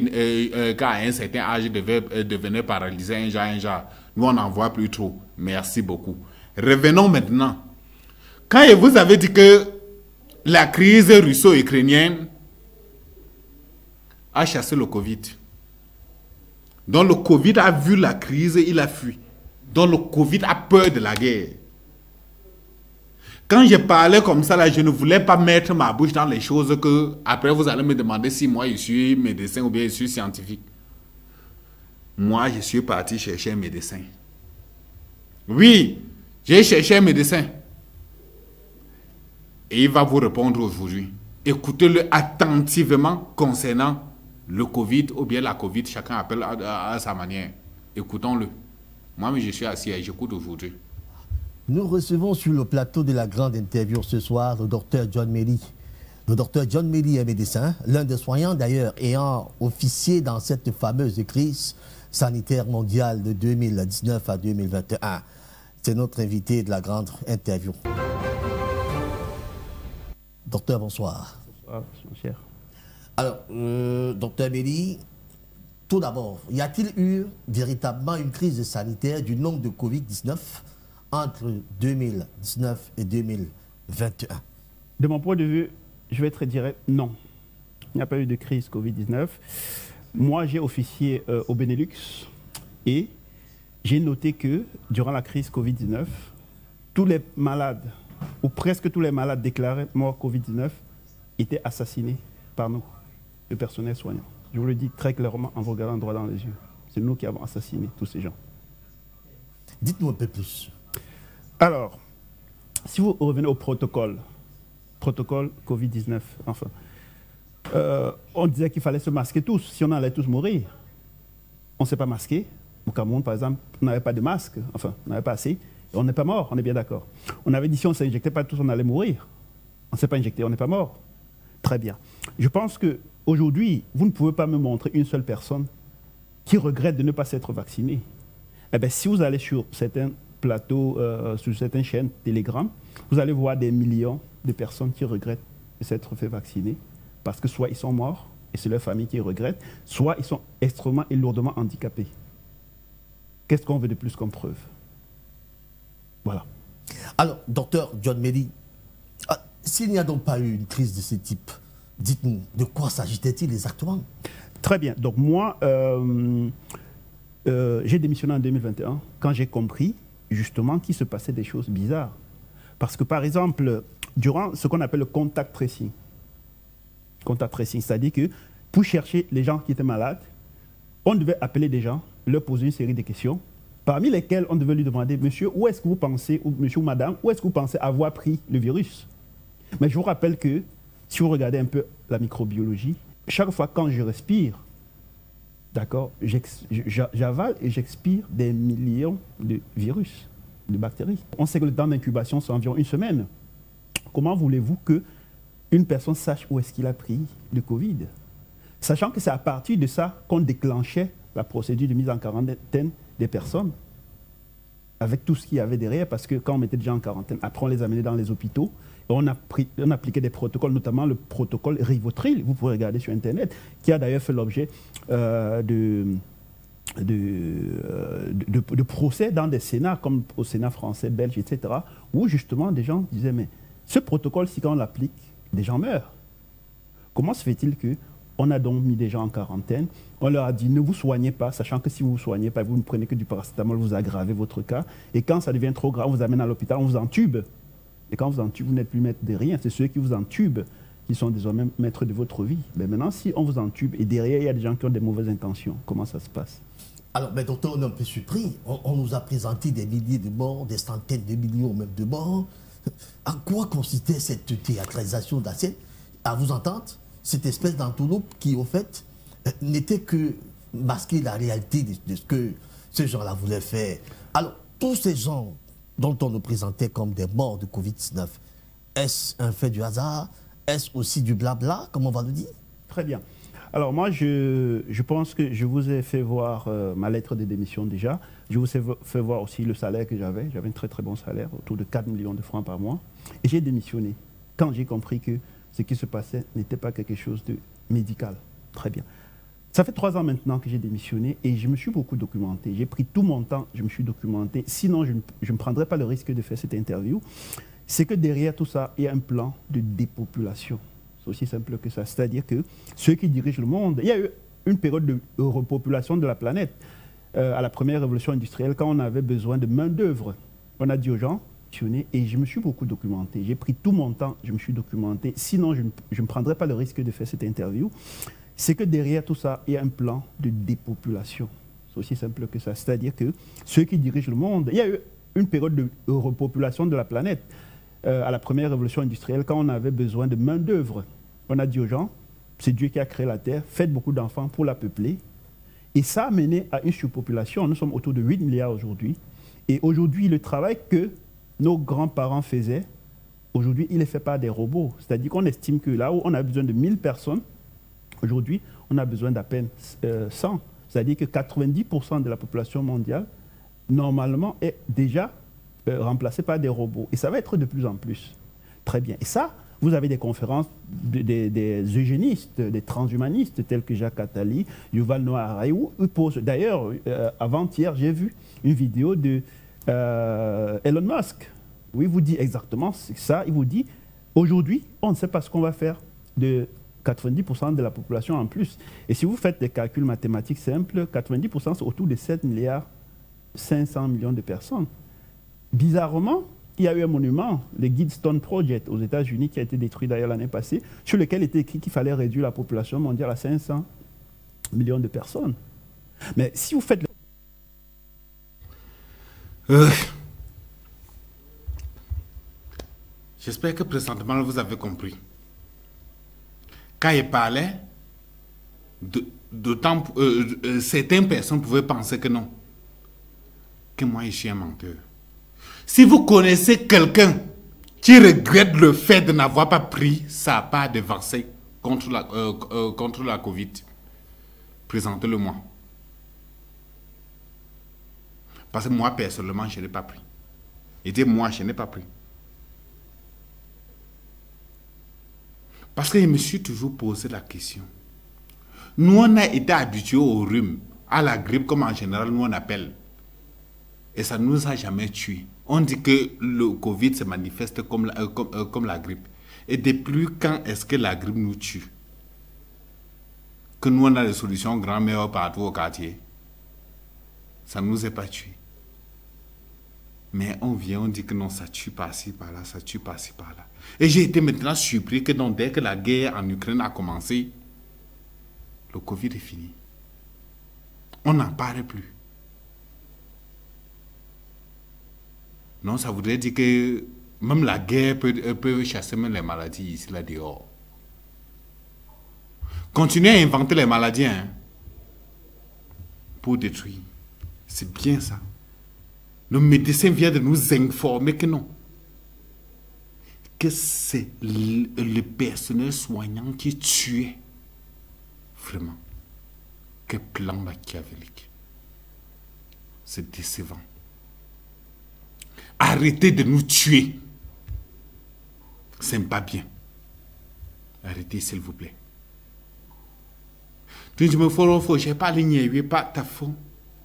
à un certain âge, devenaient paralysés, un genre. Nous, on n'en voit plus trop. Merci beaucoup. Revenons maintenant. Quand vous avez dit que la crise russo-ukrainienne a chassé le Covid. Donc le Covid a vu la crise, il a fui. Donc le Covid a peur de la guerre. Quand je parlais comme ça, là, je ne voulais pas mettre ma bouche dans les choses que, après vous allez me demander si moi je suis médecin ou bien je suis scientifique. Moi, je suis parti chercher un médecin. Oui, j'ai cherché un médecin. Et il va vous répondre aujourd'hui. Écoutez-le attentivement concernant le Covid ou bien la Covid. Chacun appelle à sa manière. Écoutons-le. Moi, je suis assis et j'écoute aujourd'hui. Nous recevons sur le plateau de la grande interview ce soir le docteur John Méry. Le docteur John Méry est médecin, l'un des soignants d'ailleurs ayant officié dans cette fameuse crise sanitaire mondiale de 2019 à 2021. C'est notre invité de la grande interview. Docteur, bonsoir. Bonsoir, mon cher. Alors, docteur Méry, tout d'abord, y a-t-il eu véritablement une crise sanitaire du nombre de Covid-19 entre 2019 et 2021? De mon point de vue, je vais être direct, non. Il n'y a pas eu de crise Covid-19. Moi, j'ai officié au Benelux et j'ai noté que durant la crise Covid-19, tous les malades, ou presque tous les malades déclarés morts Covid-19, étaient assassinés par nous, le personnel soignant. Je vous le dis très clairement en vous regardant droit dans les yeux. C'est nous qui avons assassiné tous ces gens. Dites-nous un peu plus. Alors, si vous revenez au protocole Covid-19, enfin, on disait qu'il fallait se masquer tous, si on allait tous mourir. On ne s'est pas masqué. Au Cameroun, par exemple, on n'avait pas de masque, enfin, on n'avait pas assez, et on n'est pas mort, on est bien d'accord. On avait dit si on ne s'injectait pas tous, on allait mourir. On ne s'est pas injecté, on n'est pas mort. Très bien. Je pense qu'aujourd'hui, vous ne pouvez pas me montrer une seule personne qui regrette de ne pas s'être vaccinée. Eh bien, si vous allez sur certains plateaux, sur certaines chaînes Telegram, vous allez voir des millions de personnes qui regrettent de s'être fait vacciner parce que soit ils sont morts et c'est leur famille qui regrette, soit ils sont extrêmement et lourdement handicapés. Qu'est-ce qu'on veut de plus comme preuve? Voilà. Alors, docteur John Méry, s'il n'y a donc pas eu une crise de ce type, dites-nous, de quoi s'agissait-il exactement? Très bien. Donc moi, j'ai démissionné en 2021 quand j'ai compris justement qu'il se passait des choses bizarres. Parce que par exemple, durant ce qu'on appelle le contact tracing, c'est-à-dire que pour chercher les gens qui étaient malades, on devait appeler des gens, leur poser une série de questions, parmi lesquelles on devait lui demander, monsieur, où est-ce que vous pensez, ou monsieur ou madame, où est-ce que vous pensez avoir pris le virus? Mais je vous rappelle que si vous regardez un peu la microbiologie, chaque fois quand je respire, d'accord, j'avale et j'expire des millions de virus, de bactéries. On sait que le temps d'incubation, c'est environ une semaine. Comment voulez-vous qu'une personne sache où est-ce qu'il a pris le Covid? Sachant que c'est à partir de ça qu'on déclenchait la procédure de mise en quarantaine des personnes, avec tout ce qu'il y avait derrière, parce que quand on mettait des gens en quarantaine, après on les amenait dans les hôpitaux, et on appliquait des protocoles, notamment le protocole Rivotril, vous pouvez regarder sur Internet, qui a d'ailleurs fait l'objet de procès dans des sénats, comme au Sénat français, belge, etc., où justement des gens disaient, mais ce protocole, si quand on l'applique, des gens meurent. Comment se fait-il qu'on a donc mis des gens en quarantaine, on leur a dit ne vous soignez pas, sachant que si vous ne vous soignez pas, vous ne prenez que du paracétamol, vous aggravez votre cas, et quand ça devient trop grave, on vous amène à l'hôpital, on vous entube. Et quand on vous entube, vous n'êtes plus maître de rien, c'est ceux qui vous entubent qui sont désormais maîtres de votre vie. Mais maintenant, si on vous entube, et derrière, il y a des gens qui ont des mauvaises intentions, comment ça se passe? Alors, mais docteur, on est un peu surpris. On nous a présenté des milliers de morts, des centaines de millions même de morts. En quoi consistait cette théâtralisation de la scène? À vous entendre, cette espèce d'entourloupe qui, au fait, n'était que masquer la réalité de ce que ces gens-là voulaient faire. Alors, tous ces gens dont on nous présentait comme des morts de Covid-19, est-ce un fait du hasard? Est-ce aussi du blabla, comme on va le dire? Très bien. Alors moi, je pense que je vous ai fait voir ma lettre de démission déjà. Je vous ai fait voir aussi le salaire que j'avais. J'avais un très très bon salaire, autour de 4 millions de francs par mois. Et j'ai démissionné quand j'ai compris que ce qui se passait n'était pas quelque chose de médical. Très bien. Ça fait 3 ans maintenant que j'ai démissionné et je me suis beaucoup documenté. J'ai pris tout mon temps, je me suis documenté. Sinon, je ne prendrais pas le risque de faire cette interview. C'est que derrière tout ça, il y a un plan de dépopulation. C'est aussi simple que ça. C'est-à-dire que ceux qui dirigent le monde, il y a eu une période de repopulation de la planète. À la première révolution industrielle, quand on avait besoin de main-d'œuvre, on a dit aux gens, et je me suis beaucoup documenté. J'ai pris tout mon temps, je me suis documenté. Sinon, je ne prendrais pas le risque de faire cette interview. C'est que derrière tout ça, il y a un plan de dépopulation. C'est aussi simple que ça. C'est-à-dire que ceux qui dirigent le monde, il y a eu une période de repopulation de la planète. À la première révolution industrielle, quand on avait besoin de main-d'œuvre, on a dit aux gens, c'est Dieu qui a créé la Terre, faites beaucoup d'enfants pour la peupler. Et ça a mené à une surpopulation. Nous sommes autour de 8 milliards aujourd'hui. Et aujourd'hui, le travail que nos grands-parents faisaient, aujourd'hui, il est fait par des robots. C'est-à-dire qu'on estime que là où on a besoin de 1000 personnes, aujourd'hui, on a besoin d'à peine 100. C'est-à-dire que 90% de la population mondiale, normalement, est déjà remplacée par des robots. Et ça va être de plus en plus. Très bien. Et ça, vous avez des conférences des eugénistes, des transhumanistes, tels que Jacques Attali, Yuval Noah Harari. D'ailleurs, avant-hier, j'ai vu une vidéo de Elon Musk. Oui, il vous dit exactement ça. Il vous dit, aujourd'hui, on ne sait pas ce qu'on va faire de 90% de la population en plus. Et si vous faites des calculs mathématiques simples, 90% c'est autour de 7 milliards 500 millions de personnes. Bizarrement, il y a eu un monument, le Gidstone Project aux États-Unis, qui a été détruit d'ailleurs l'année passée, sur lequel était écrit qu'il fallait réduire la population mondiale à 500 millions de personnes. Mais si vous faites... J'espère que présentement vous avez compris. Quand il parlait, certaines personnes pouvaient penser que non. Que moi, je suis un menteur. Si vous connaissez quelqu'un qui regrette le fait de n'avoir pas pris sa part de vaccin contre la Covid, présentez-le-moi. Parce que moi, personnellement, je n'ai pas pris. Et moi, je n'ai pas pris. Parce que je me suis toujours posé la question. Nous, on a été habitués au rhume, à la grippe, comme en général, nous on appelle. Et ça ne nous a jamais tués. On dit que le Covid se manifeste comme la grippe. Et depuis quand est-ce que la grippe nous tue? Que nous, on a des solutions grand-mère partout au quartier. Ça ne nous est pas tué. Mais on vient, on dit que non, ça tue par-ci, par-là, ça tue par-ci, par-là. Et j'ai été maintenant surpris que non, dès que la guerre en Ukraine a commencé, le Covid est fini. On n'en parle plus. Non, ça voudrait dire que même la guerre peut chasser même les maladies ici, là, dehors. Continuez à inventer les maladies hein, pour détruire. C'est bien ça. Le médecin vient de nous informer que non. Que c'est le personnel soignant qui tuait. Vraiment. Quel plan machiavélique. C'est décevant. Arrêtez de nous tuer. C'est pas bien. Arrêtez, s'il vous plaît. Tu me faut, je n'ai pas ligné, pas ta faute.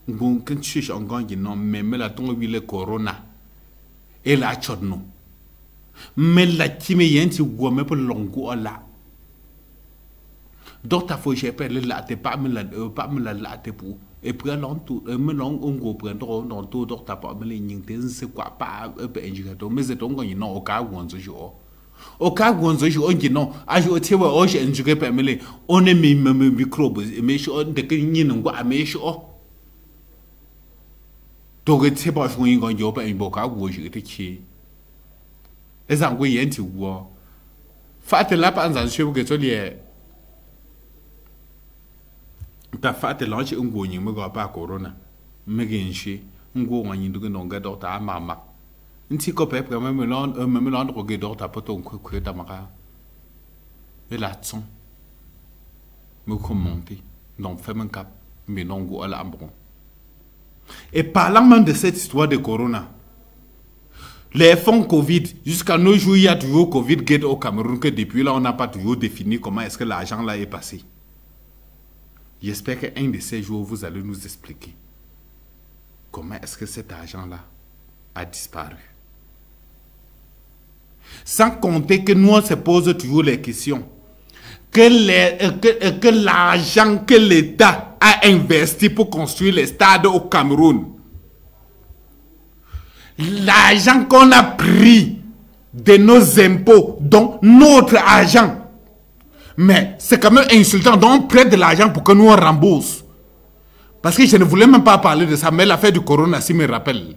Bon, quand tu es en gang, non, mais la tombe le corona. Et la chorno. Mais la time yenti gomme pour longo là. D'autres fois, j'ai pas la te pas me la te pour. Et puis, me long on go prendre dans tout d'autres pas me les c'est quoi pas indicateur. Mais c'est donc non au cas où on se joue. Au cas où on se joue, on dit non. À jouer, tu vois, oh, j'ai indiqué pas me on est même microbe. Mais je on de que n'y n'ont pas à me donc, c'est pas ce qu'on y a pas un boca ou je te chie. Et ça, oui, y a un vois. Faites la pas en cheveux que tu l'es. Ta fate lanche un go n'y me go pas corona. Me genchi, un go on y do non gado ta mama. Un petit copé, même l'on regarde ta poton que ta mara. Et là, son. Me commenter. Non, fais mon cap, mais non go à l'ambron. Et parlant même de cette histoire de corona, les fonds Covid, jusqu'à nos jours, il y a toujours Covid Gate au Cameroun, que depuis là, on n'a pas toujours défini comment est-ce que l'argent là est passé. J'espère qu'un de ces jours, vous allez nous expliquer comment est-ce que cet argent-là a disparu. Sans compter que nous, on se pose toujours les questions. que l'argent que l'État a investi pour construire les stades au Cameroun, l'argent qu'on a pris de nos impôts, donc notre argent, mais c'est quand même insultant, donc on prête de l'argent pour que nous on rembourse. Parce que je ne voulais même pas parler de ça, mais l'affaire du corona s'y me rappelle.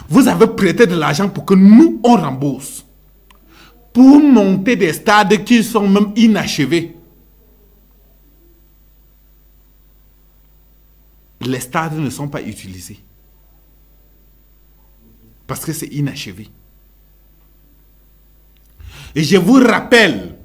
Vous avez prêté de l'argent pour que nous on rembourse. Pour monter des stades qui sont même inachevés. Les stades ne sont pas utilisés. Parce que c'est inachevé. Et je vous rappelle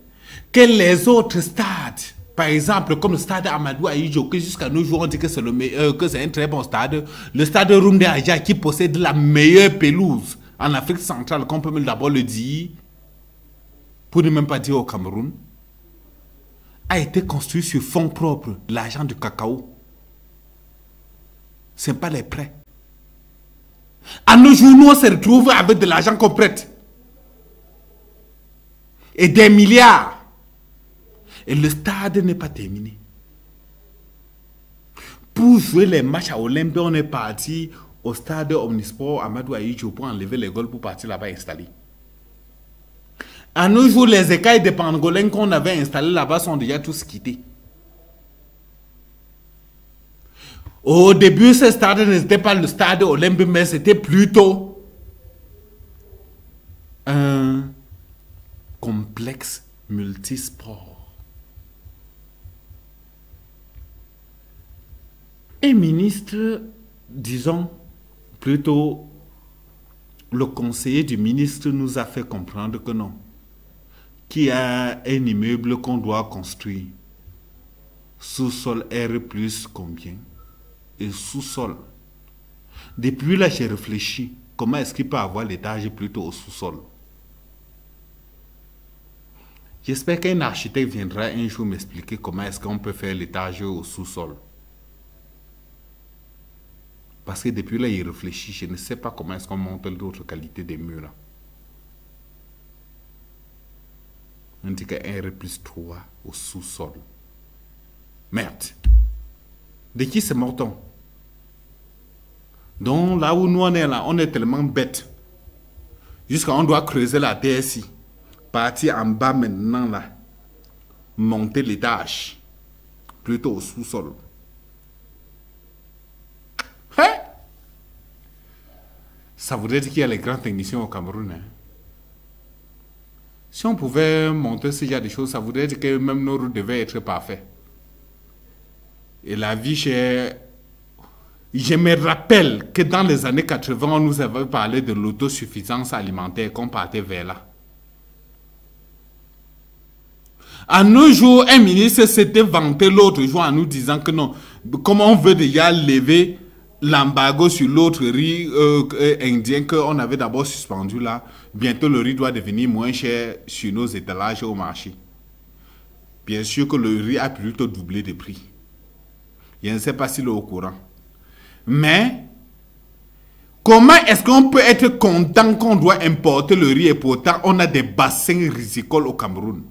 que les autres stades, par exemple, comme le stade Amadou Ahidjo, que jusqu'à nos jours on dit que c'est le meilleur, que c'est un très bon stade, le stade Rumde Aja qui possède la meilleure pelouse en Afrique centrale, qu'on peut même d'abord le dire, pour ne même pas dire au Cameroun, a été construit sur fonds propres, l'argent du cacao. Ce n'est pas les prêts. À nos jours, nous on se retrouve avec de l'argent qu'on prête. Et des milliards. Et le stade n'est pas terminé. Pour jouer les matchs à Olympe, on est parti au stade Omnisport Amadou Ahidjo pour enlever les goals pour partir là-bas installer. À nos jours, les écailles de pangolins qu'on avait installés là-bas sont déjà tous quittés. Au début, ce stade n'était pas le stade Olympe, mais c'était plutôt un complexe multisport. Un ministre, disons, plutôt le conseiller du ministre nous a fait comprendre que non. Qu'il y a un immeuble qu'on doit construire. Sous-sol R plus combien? Et sous-sol. Depuis là, j'ai réfléchi. Comment est-ce qu'il peut avoir l'étage plutôt au sous-sol? J'espère qu'un architecte viendra un jour m'expliquer comment est-ce qu'on peut faire l'étage au sous-sol. Parce que depuis là, il réfléchit. Je ne sais pas comment est-ce qu'on monte d'autres qualités des murs là. On dit qu'un R plus 3 au sous-sol. Merde. De qui c'est morton? Donc là où nous on est là, on est tellement bêtes. Jusqu'à on doit creuser la terre ici. Partir en bas maintenant là. Monter l'étage. Plutôt au sous-sol. Hein? Ça voudrait dire qu'il y a les grands techniciens au Cameroun. Hein? Si on pouvait monter ce genre de choses, ça voudrait dire que même nos routes devaient être parfaites. Et la vie chère... Je me rappelle que dans les années 80, on nous avait parlé de l'autosuffisance alimentaire, qu'on partait vers là. À nos jours, un ministre s'était vanté l'autre jour en nous disant que non, comme on veut déjà lever l'embargo sur l'autre riz indien qu'on avait d'abord suspendu là, bientôt le riz doit devenir moins cher sur nos étalages au marché. Bien sûr que le riz a plutôt doublé de prix. Je ne sais pas s'il est au courant. Mais, comment est-ce qu'on peut être content qu'on doit importer le riz et pourtant on a des bassins rizicoles au Cameroun?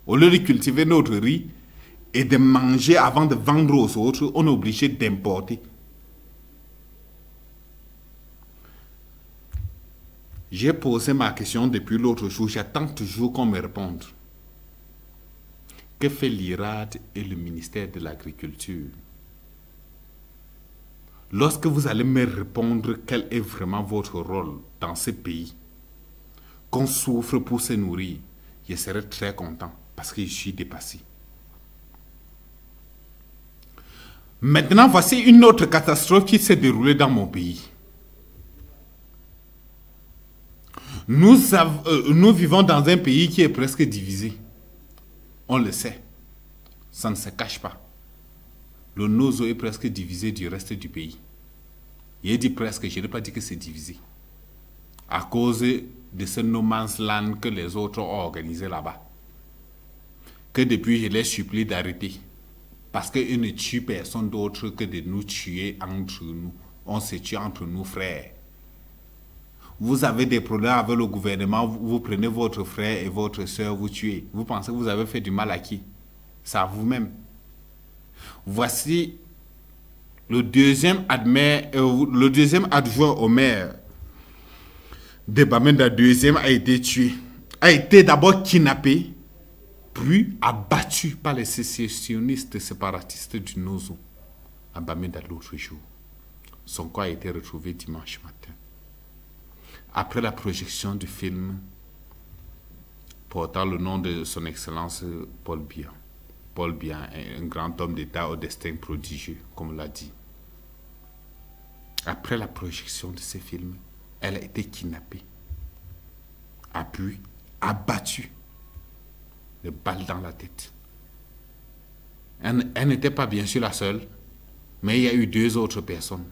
Au lieu de cultiver notre riz et de manger avant de vendre aux autres, on est obligé d'importer. J'ai posé ma question depuis l'autre jour, j'attends toujours qu'on me réponde. Que fait l'IRAD et le ministère de l'Agriculture? Lorsque vous allez me répondre quel est vraiment votre rôle dans ce pays, qu'on souffre pour se nourrir, je serai très content parce que je suis dépassé. Maintenant, voici une autre catastrophe qui s'est déroulée dans mon pays. Nous vivons dans un pays qui est presque divisé. On le sait. Ça ne se cache pas. Le Nozo est presque divisé du reste du pays. Il dit presque, je n'ai pas dit que c'est divisé. À cause de ce no man's land que les autres ont organisé là-bas. Que depuis, je les supplie d'arrêter. Parce qu'ils ne tuent personne d'autre que de nous tuer entre nous. On se tue entre nous, frères. Vous avez des problèmes avec le gouvernement, vous prenez votre frère et votre soeur, vous tuez. Vous pensez que vous avez fait du mal à qui? C'est à vous-même. Voici le deuxième adjoint au maire de Bamenda, deuxième, a été tué. A été d'abord kidnappé, puis abattu par les sécessionnistes séparatistes du Nozo à Bamenda l'autre jour. Son corps a été retrouvé dimanche matin. Après la projection du film portant le nom de son excellence Paul Biya. Paul Biya est un grand homme d'État au destin prodigieux, comme on l'a dit. Après la projection de ce film, elle a été kidnappée, puis abattue, de balles dans la tête. Elle n'était pas bien sûr la seule, mais il y a eu 2 autres personnes.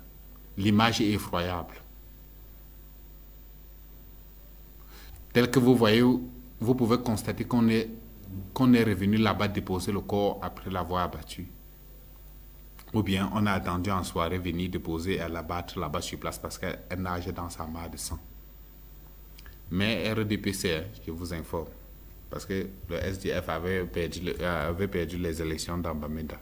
L'image est effroyable. Tel que vous voyez, vous pouvez constater qu'on est revenu là-bas déposer le corps après l'avoir abattu. Ou bien on a attendu en soirée venir déposer et l'abattre là-bas sur place parce qu'elle nageait dans sa mare de sang. Mais RDPC, je vous informe, parce que le SDF avait perdu les élections dans Bamenda.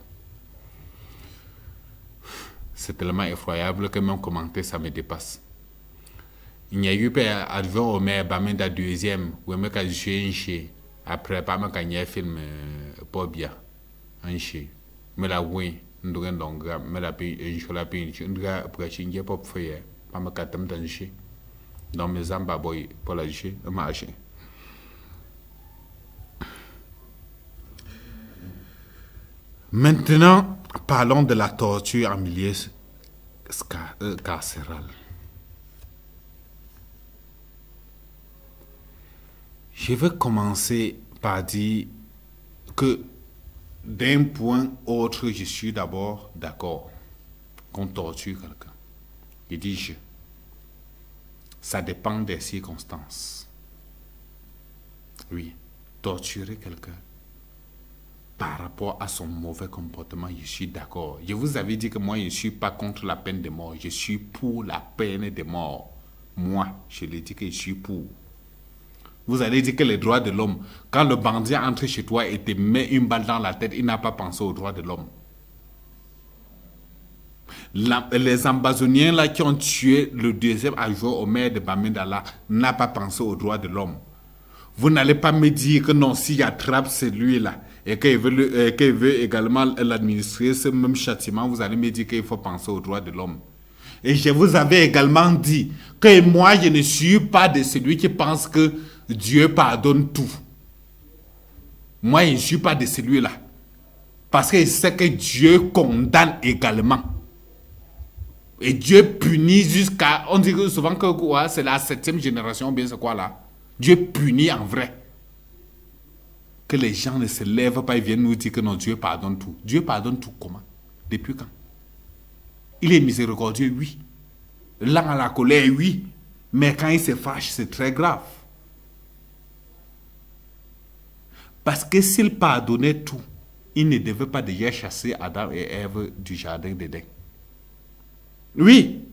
C'est tellement effroyable que même commenter ça me dépasse. Il n'y a eu pas adjoint au maire Bamenda deuxième, où il a joué un chien. Après, pas mal quand il y a un film Paul Biya, un chien. Mais la oui, nous avons donc, mais la paix, je la paix, nous avons prêché un peu pour faire, pas mal quand il y a un chien. Dans mes ambaboy pour la chien, un marché. Maintenant, parlons de la torture en milieu carcéral. Je vais commencer par dire que d'un point autre, je suis d'abord d'accord qu'on torture quelqu'un. Je dis je. Ça dépend des circonstances. Oui, torturer quelqu'un par rapport à son mauvais comportement, je suis d'accord. Je vous avais dit que moi, je ne suis pas contre la peine de mort. Je suis pour la peine de mort. Moi, je l'ai dit que je suis pour. Vous allez dire que les droits de l'homme, quand le bandit entre chez toi et te met une balle dans la tête, il n'a pas pensé aux droits de l'homme. Les Ambazoniens là qui ont tué le deuxième adjoint au maire de Bamenda là, n'ont pas pensé aux droits de l'homme. Vous n'allez pas me dire que non, s'il attrape celui-là et qu'il veut également l'administrer, ce même châtiment, vous allez me dire qu'il faut penser aux droits de l'homme. Et je vous avais également dit que moi, je ne suis pas de celui qui pense que Dieu pardonne tout. Moi, je ne suis pas de celui-là. Parce que je sais que Dieu condamne également. Et Dieu punit jusqu'à... On dit souvent que c'est la 7e génération, bien c'est quoi là? Dieu punit en vrai. Que les gens ne se lèvent pas et viennent nous dire que non, Dieu pardonne tout. Dieu pardonne tout comment? Depuis quand? Il est miséricordieux, oui. Lent à la colère, oui. Mais quand il se fâche, c'est très grave. Parce que s'il pardonnait tout, il ne devait pas déjà chasser Adam et Ève du jardin d'Éden. Oui.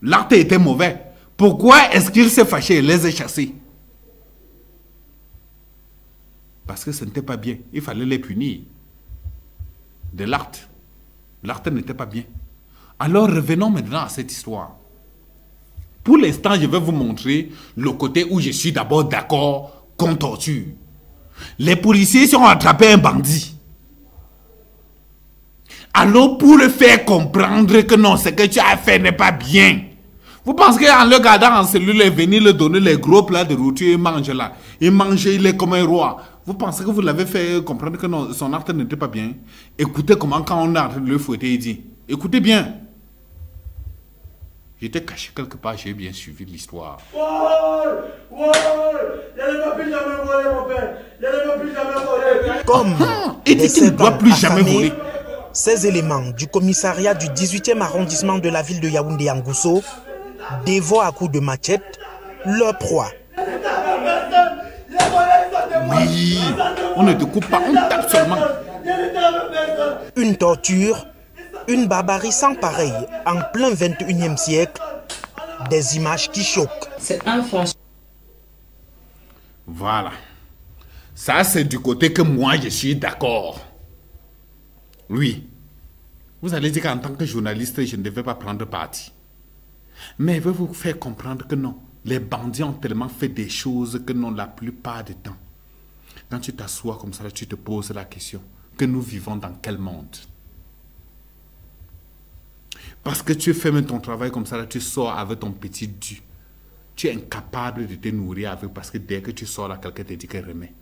L'acte était mauvais. Pourquoi est-ce qu'il s'est fâché et les a chassés? Parce que ce n'était pas bien. Il fallait les punir de l'acte. L'acte n'était pas bien. Alors revenons maintenant à cette histoire. Pour l'instant, je vais vous montrer le côté où je suis d'abord d'accord qu'on torture. Les policiers ont attrapé un bandit. Alors pour le faire comprendre que non, ce que tu as fait n'est pas bien. Vous pensez qu'en le gardant en cellule, il est venu lui donner les gros plats de rôti, il mange là. Il mange, il est comme un roi. Vous pensez que vous l'avez fait comprendre que non, son acte n'était pas bien? Écoutez comment quand on est en train de le fouetter, il dit, écoutez bien. J'étais caché quelque part, j'ai bien suivi l'histoire. Comme il dit qu'il ne doit plus jamais voler. Ces éléments du commissariat du 18e arrondissement de la ville de Yaoundé-Yangousso dévorent à coups de machette leur proie. Oui, on ne te coupe pas, on tape seulement. Une torture, une barbarie sans pareille en plein 21e siècle, Des images qui choquent. C'est un Français. Voilà. Ça, c'est du côté que moi, je suis d'accord. Oui. Vous allez dire qu'en tant que journaliste, je ne devais pas prendre parti. Mais je veux vous faire comprendre que non. Les bandits ont tellement fait des choses que non, la plupart du temps. Quand tu t'assois comme ça, tu te poses la question. Que nous vivons dans quel monde? Parce que tu fais même ton travail comme ça, là, tu sors avec ton petit dû. Tu es incapable de te nourrir avec parce que dès que tu sors là, quelqu'un te dit que remets.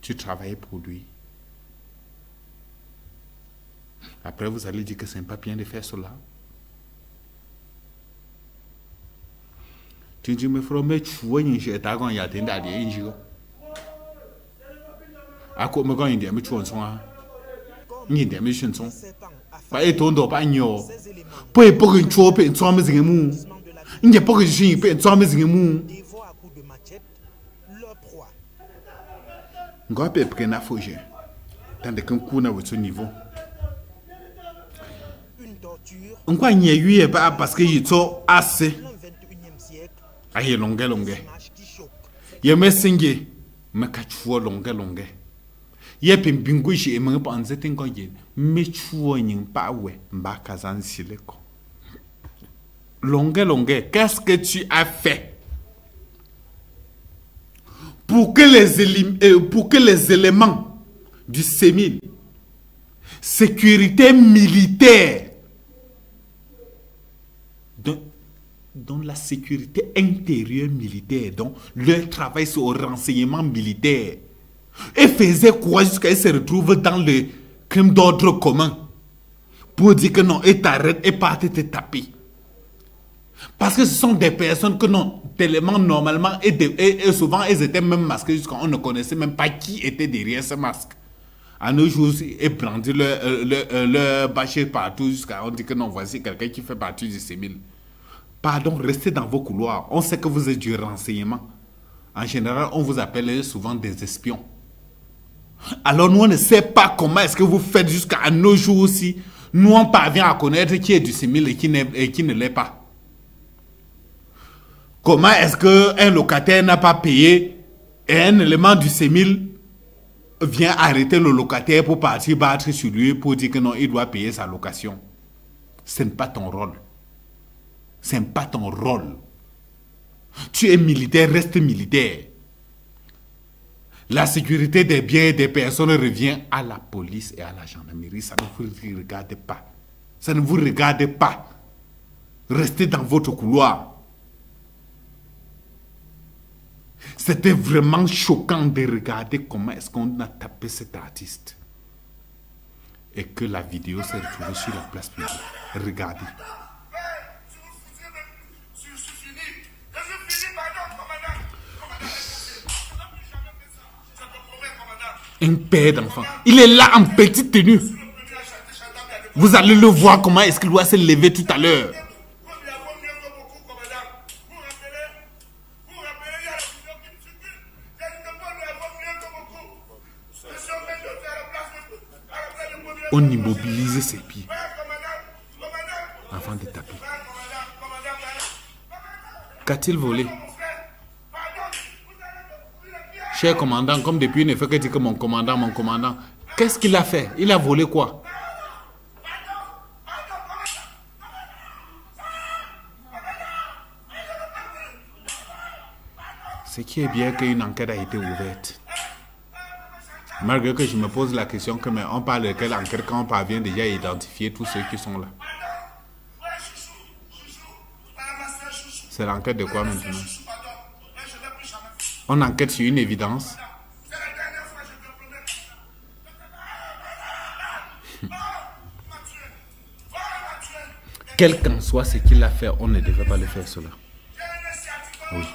Tu travailles pour lui. Après, vous allez dire que c'est pas bien de faire cela. Tu dis, mais frère, mais tu vois, il y a des gens qui ont des gens. À quoi me gagne des mais tu vois, il y a des mais je ne sais pas. Et ton dos pas ignoré. Pour une chose, pour une somme, c'est mou. Il n'y a pas que je suis pour une somme, c'est mou. On peut prendre un fouet. Tandis qu'un coup n'a pas ce niveau. On croit qu'il y a eu parce qu'il sont assez. Aïe, longue. Il y a mes singes, mais quatre longue. Il y a une bingo chez moi pour en zetten quand il mais tu vois pas ouais, m'a kazan sileko. Longue, qu'est-ce que tu as fait pour que les éléments du sémil, sécurité militaire, dont la sécurité intérieure militaire, donc leur travail sur le renseignement militaire, et faisait quoi jusqu'à ce qu'ils se retrouvent dans le crime d'ordre commun pour dire que non, et t'arrêtes et partent te taper. Parce que ce sont des personnes que non, tellement normalement, et souvent elles étaient même masquées jusqu'à on ne connaissait même pas qui était derrière ce masque. À nos jours, et brandi leur bâcher partout jusqu'à on dit que non, voici quelqu'un qui fait partie du CEMIL. Pardon, restez dans vos couloirs. On sait que vous êtes du renseignement. En général, on vous appelle souvent des espions. Alors nous, on ne sait pas comment est-ce que vous faites jusqu'à nos jours aussi. Nous, on parvient à connaître qui est du CEMIL et qui ne l'est pas. Comment est-ce qu'un locataire n'a pas payé et un élément du CEMIL vient arrêter le locataire pour partir battre sur lui pour dire que non, il doit payer sa location. Ce n'est pas ton rôle. Ce n'est pas ton rôle. Tu es militaire, reste militaire. La sécurité des biens et des personnes revient à la police et à la gendarmerie. Ça ne vous regarde pas. Ça ne vous regarde pas. Restez dans votre couloir. C'était vraiment choquant de regarder comment est-ce qu'on a tapé cet artiste. Et que la vidéo s'est retrouvée sur la place publique. Regardez. Un père d'enfant. Il est là en petite tenue. Vous allez le voir comment est-ce qu'il doit se lever tout à l'heure. On immobilise ses pieds avant de taper. Qu'a-t-il volé? Cher commandant, comme depuis il ne fait que dire que mon commandant, qu'est-ce qu'il a fait? Il a volé quoi? Ce qui est bien qu'une enquête a été ouverte. Malgré que je me pose la question que mais on parle de quelle enquête quand on parvient déjà à identifier tous ceux qui sont là. C'est l'enquête de quoi maintenant? On enquête sur une évidence. Quel qu'en soit ce qu'il a fait, on ne devait pas le faire cela. Oui.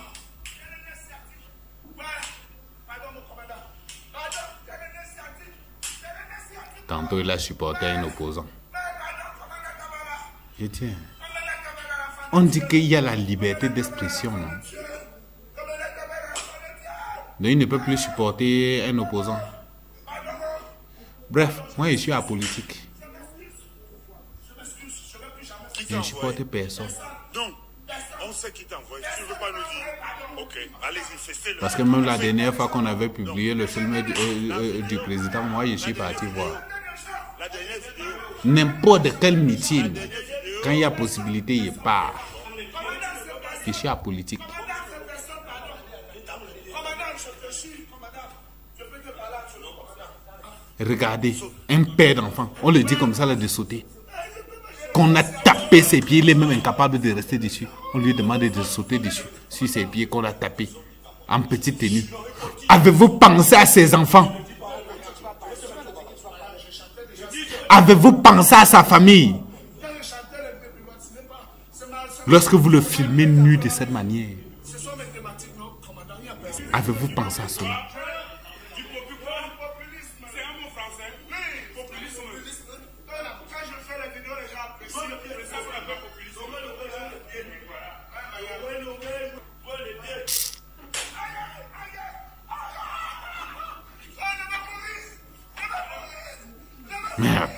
Tantôt il a supporté un opposant. Je tiens. On dit qu'il y a la liberté d'expression, non? Donc il ne peut plus supporter un opposant. Bref, moi je suis apolitique. Je ne supporte personne. Non, on sait qui t'a envoyé. Tu ne veux pas nous dire. Ok, allez-y, festez-le. Parce que même la dernière fois qu'on avait publié le film du président, moi je suis parti voir. La dernière vidéo. N'importe quel meeting, quand il y a possibilité, il part. Je suis apolitique. Regardez, un père d'enfant, on le dit comme ça là de sauter. Qu'on a tapé ses pieds, il est même incapable de rester dessus. On lui demande de sauter dessus, sur ses pieds qu'on a tapé, en petite tenue. Avez-vous pensé à ses enfants? Avez-vous pensé à sa famille? Lorsque vous le filmez nu de cette manière, avez-vous pensé à cela? Merde.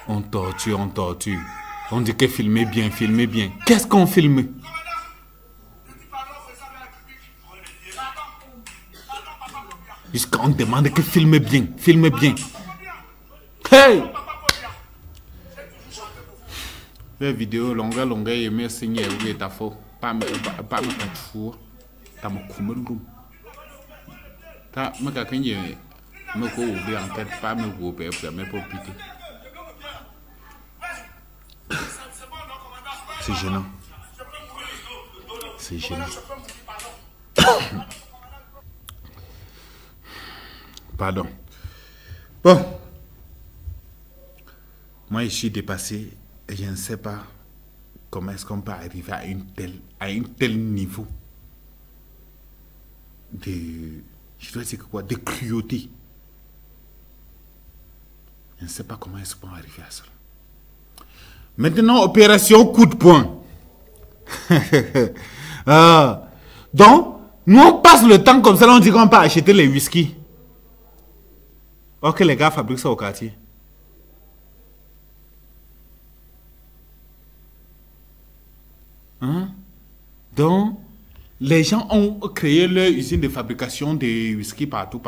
On torture, on torture. On dit que filmer bien, filmer bien. Qu'est-ce qu'on filme? Jusqu'on demande que filme bien, filme bien. Hey! La vidéo longue, et merci, il est à faux. Pas me fou. T'as me coumé. T'as me caqué. Me co ouvrir en tête, pas me couper, mais pour piter. C'est gênant. C'est gênant. Pardon. Bon. Moi, je suis dépassé et je ne sais pas comment est-ce qu'on peut arriver à un tel niveau de, je dois dire quoi, de cruauté. Je ne sais pas comment est-ce qu'on peut arriver à cela. Maintenant, opération coup de poing. Donc, nous on passe le temps comme ça, on dit qu'on peut acheter les whisky. Ok, les gars fabriquent ça au quartier. Hein? Donc, les gens ont créé leur usine de fabrication de whisky partout.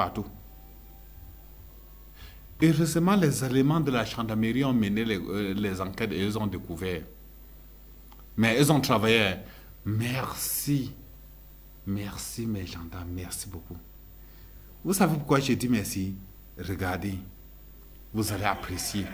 Heureusement, les éléments de la gendarmerie ont mené les enquêtes et ils ont découvert. Mais ils ont travaillé. Merci. Merci mes gendarmes, merci beaucoup. Vous savez pourquoi j'ai dit merci? Regardez, vous allez apprécier.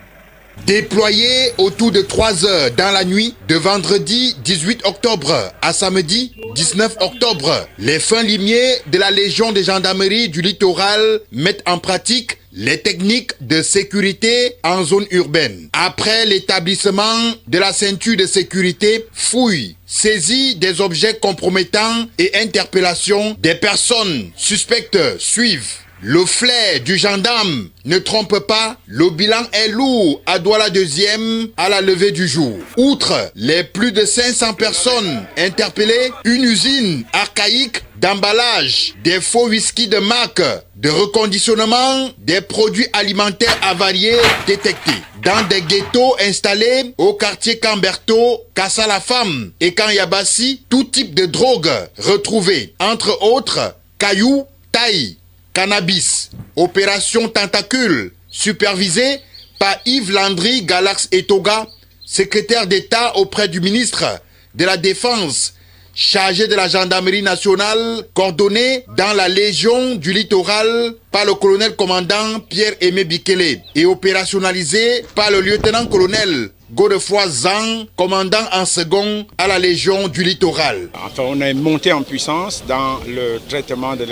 Déployés autour de 3 heures dans la nuit de vendredi 18 octobre à samedi 19 octobre, les fins limiers de la Légion de gendarmerie du littoral mettent en pratique les techniques de sécurité en zone urbaine. Après l'établissement de la ceinture de sécurité, fouille, saisie des objets compromettants et interpellation des personnes suspectes suivent. Le flair du gendarme ne trompe pas, le bilan est lourd à Douala 2e à la levée du jour. Outre les plus de 500 personnes interpellées, une usine archaïque d'emballage, des faux whisky de marque, de reconditionnement des produits alimentaires avariés détectés. Dans des ghettos installés au quartier Camberto, Kassa-la-Femme et Kanyabassi, tout type de drogue retrouvée, entre autres cailloux, taille, cannabis. Opération Tentacule, supervisée par Yves Landry Galax Etoga, secrétaire d'État auprès du ministre de la Défense, chargé de la gendarmerie nationale, coordonnée dans la Légion du littoral par le colonel-commandant Pierre-Aimé Bikele et opérationnalisé par le lieutenant-colonel Godefroy Zang, commandant en second à la Légion du littoral. Enfin, on est monté en puissance dans le traitement de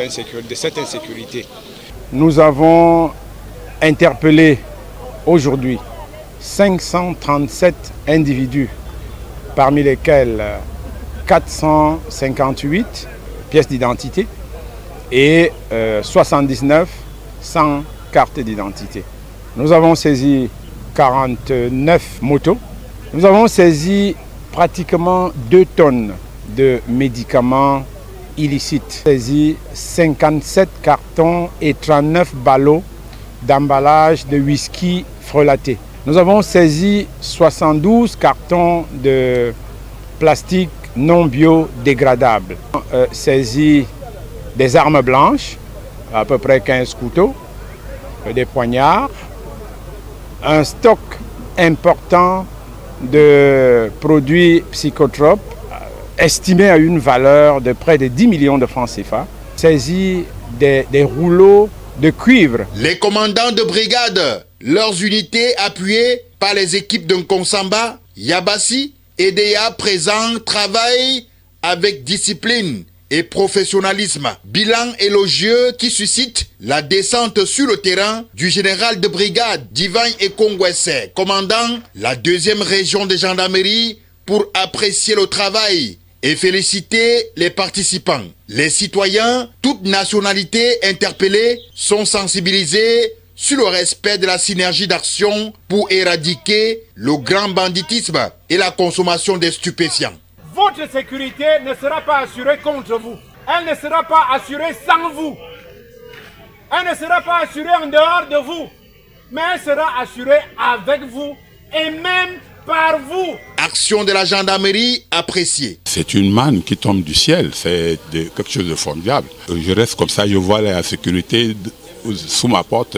cette insécurité. Nous avons interpellé aujourd'hui 537 individus, parmi lesquels 458 pièces d'identité et 79 sans carte d'identité. Nous avons saisi 49 motos. Nous avons saisi pratiquement 2 tonnes de médicaments illicites. Saisi 57 cartons et 39 ballots d'emballage de whisky frelaté. Nous avons saisi 72 cartons de plastique non biodégradable. Saisi des armes blanches, à peu près 15 couteaux, des poignards, un stock important de produits psychotropes estimé à une valeur de près de 10 millions de francs CFA, saisi des rouleaux de cuivre. Les commandants de brigade, leurs unités appuyées par les équipes de Nkonsamba, Yabassi et Deya présents travaillent avec discipline et professionnalisme. Bilan élogieux qui suscite la descente sur le terrain du général de brigade Divan Ekongwese, commandant la 2e région de gendarmerie, pour apprécier le travail et féliciter les participants. Les citoyens, toutes nationalités interpellées, sont sensibilisés sur le respect de la synergie d'action pour éradiquer le grand banditisme et la consommation des stupéfiants. Votre sécurité ne sera pas assurée contre vous. Elle ne sera pas assurée sans vous. Elle ne sera pas assurée en dehors de vous. Mais elle sera assurée avec vous et même par vous. Action de la gendarmerie appréciée. C'est une manne qui tombe du ciel. C'est quelque chose de formidable. Je reste comme ça, je vois la sécurité sous ma porte.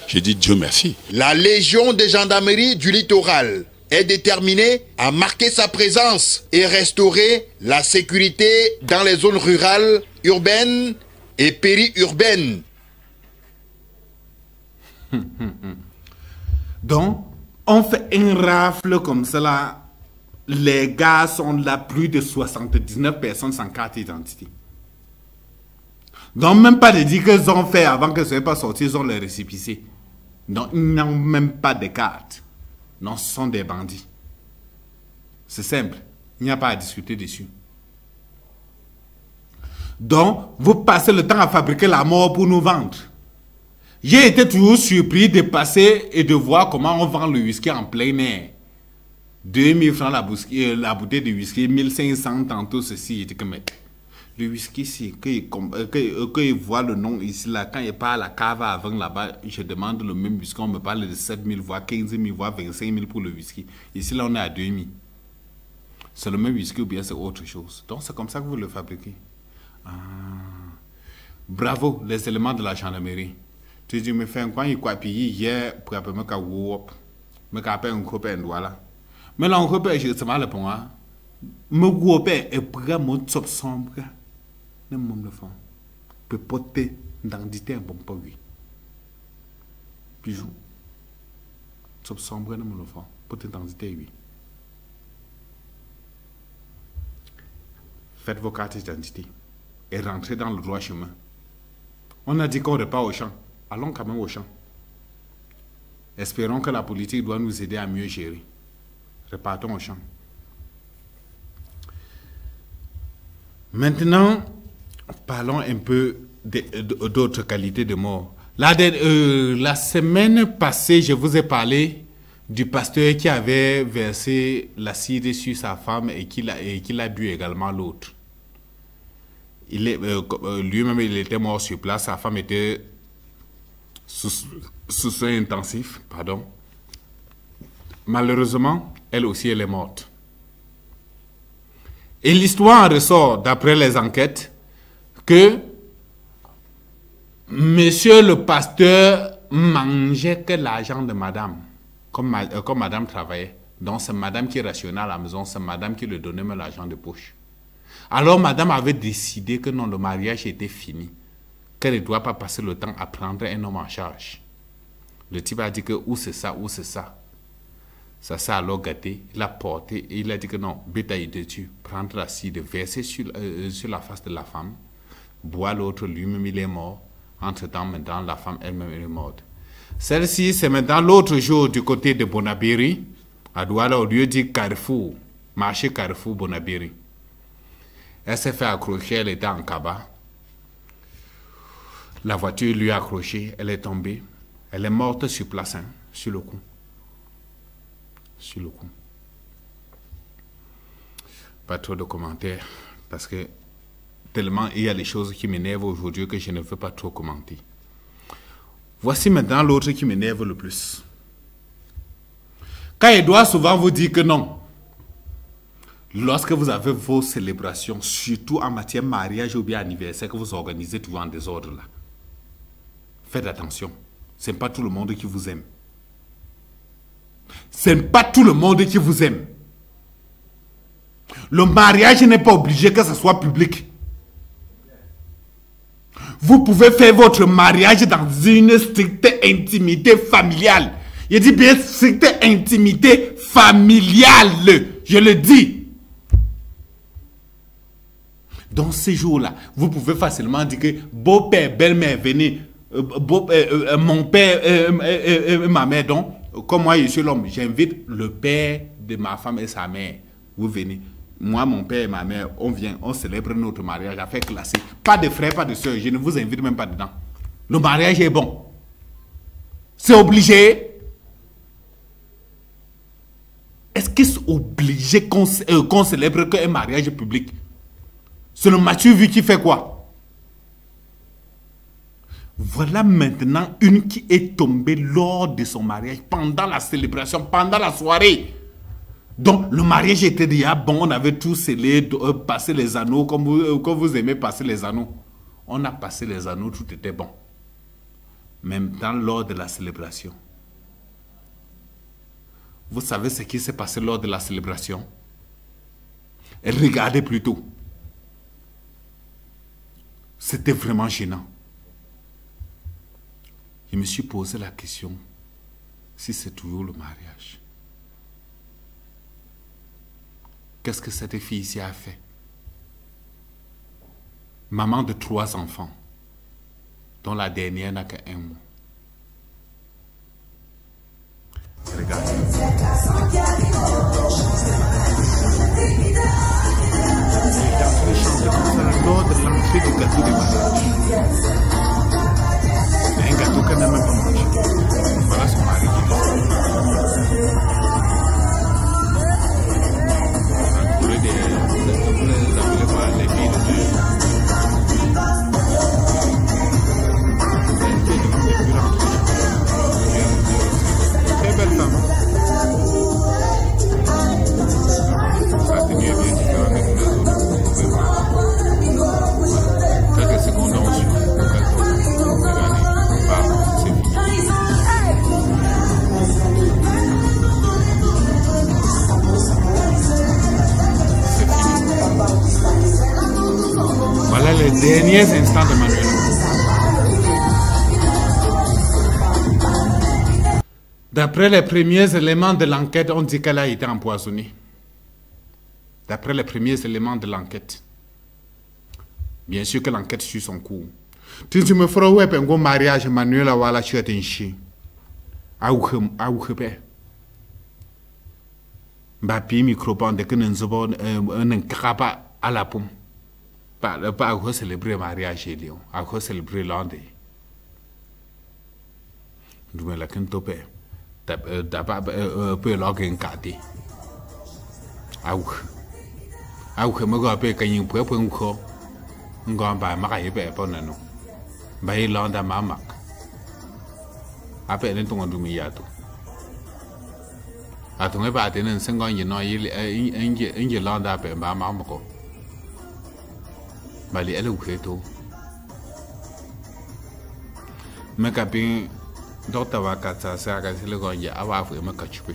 Je dis Dieu merci. La Légion de gendarmerie du littoral est déterminée à marquer sa présence et restaurer la sécurité dans les zones rurales, urbaines et périurbaines. Donc, on fait un rafle comme cela. Les gars sont là, plus de 79 personnes sans carte d'identité. Donc, même pas de dire qu'ils ont fait avant que ce soit pas sorti, ils ont les récépissés. Donc, ils n'ont même pas de carte. Non, ce sont des bandits. C'est simple. Il n'y a pas à discuter dessus. Donc, vous passez le temps à fabriquer la mort pour nous vendre. J'ai été toujours surpris de passer et de voir comment on vend le whisky en plein air. 2000 francs la bouteille de whisky, 1500 tantôt ceci. J'étais comme, le whisky, c'est que il voit le nom ici, là, quand il part à la cave avant là-bas, je demande le même whisky, on me parle de 7000, voire 15 000, voire 25 000 pour le whisky. Ici, là, on est à 2000. C'est le même whisky ou bien c'est autre chose. Donc, c'est comme ça que vous le fabriquez. Ah. Bravo, les éléments de la gendarmerie. Tu dis, me fais un coin, il quoi payer hier pour appeler me wop. Me capé un copain, voilà. Mais là, on copain, je sais pas le point. Me wopé et près mon top sombre. Ne m'en le font. Peut porter d'identité un bon pas oui. Bijou. Top sombre, ne m'en le font. Porter d'identité oui. Faites vos cartes d'identité et rentrez dans le droit chemin. On a dit qu'on repart au champ. Allons quand même au champ. Espérons que la politique doit nous aider à mieux gérer. Repartons au champ. Maintenant, parlons un peu d'autres qualités de mort. La semaine passée, je vous ai parlé du pasteur qui avait versé l'acide sur sa femme et qui l'a bu également l'autre. Lui-même, il était mort sur place. Sa femme était sous soins intensifs. Pardon. Malheureusement, elle aussi, elle est morte. Et l'histoire ressort, d'après les enquêtes, que monsieur le pasteur mangeait que l'argent de madame, comme madame travaillait. Donc c'est madame qui rationnait à la maison, c'est madame qui lui donnait l'argent de poche. Alors madame avait décidé que non, le mariage était fini, qu'elle ne doit pas passer le temps à prendre un homme en charge. Le type a dit que ou c'est ça, ou c'est ça. Ça s'est alors gâté, il a porté et il a dit que non, bétail de Dieu, prendre l'acide, verser sur la face de la femme, boire l'autre, lui-même il est mort. Entre-temps, maintenant, la femme elle-même est morte. Celle-ci, c'est maintenant l'autre jour du côté de Bonabéry, à Douala, au lieu dit Carrefour, marché Carrefour Bonabéry. Elle s'est fait accrocher, elle était en cabas. La voiture lui a accroché, elle est tombée. Elle est morte sur place, hein, sur le coup. Sur le coup. Pas trop de commentaires, parce que tellement il y a des choses qui m'énervent aujourd'hui que je ne veux pas trop commenter. Voici maintenant l'autre qui m'énerve le plus. Quand il doit souvent vous dire que non, lorsque vous avez vos célébrations, surtout en matière mariage ou bien anniversaire que vous organisez toujours en désordre là, faites attention. Ce n'est pas tout le monde qui vous aime. Ce n'est pas tout le monde qui vous aime. Le mariage n'est pas obligé que ce soit public. Vous pouvez faire votre mariage dans une stricte intimité familiale. Je dis bien stricte intimité familiale. Je le dis. Dans ces jours-là, vous pouvez facilement dire que beau-père, belle-mère, venez. Mon père ma mère, donc, comme moi je suis l'homme, j'invite le père de ma femme et sa mère. Vous venez. Moi, mon père et ma mère, on vient, on célèbre notre mariage à faire classer. Pas de frères, pas de soeurs, je ne vous invite même pas dedans. Le mariage est bon. C'est obligé. Est-ce que c'est obligé qu'on célèbre qu'un mariage public? C'est le Mathieu vu qui fait quoi? Voilà maintenant une qui est tombée lors de son mariage, pendant la célébration, pendant la soirée. Donc, le mariage était déjà bon, on avait tous scellé, passé les anneaux, comme vous aimez passer les anneaux. On a passé les anneaux, tout était bon. Même temps, lors de la célébration. Vous savez ce qui s'est passé lors de la célébration? Regardez plutôt. C'était vraiment gênant. Je me suis posé la question si c'est toujours le mariage. Qu'est-ce que cette fille-ci a fait? Maman de 3 enfants, dont la dernière n'a qu'un mois. Regardez. Lors de l'entrée du gâteau de mariage. Un gâteau qu'elle n'a même pas mangé. Voilà son mari qui le très belle femme. Ça tenue est bien différent avec les autres. Quelques secondes ensuite, c'est fini. Voilà les derniers instants de Manuel. D'après les premiers éléments de l'enquête, on dit qu'elle a été empoisonnée. D'après les premiers éléments de l'enquête. Bien sûr que l'enquête suit son cours. Tu me feras où est un mariage Manuel à la chute en chien. Aoukhebe. Bapi micropande que nous avons un crapa à la pomme. Pas à célébrer le mariage, à célébrer l'année. Nous me la quintopé. Peu l'organ gâté. Que me rappelle qu'il y a un peu de corps. On va pas marier pour nous. Bailler l'anda mamak. Après, nous avons du miato. À ton époque, nous avons 5 ans, il y a l'anda après mamako. Bali elle ou keto. Mais capin docteur Wakata ça a le gonya avoir fait ma cachupe.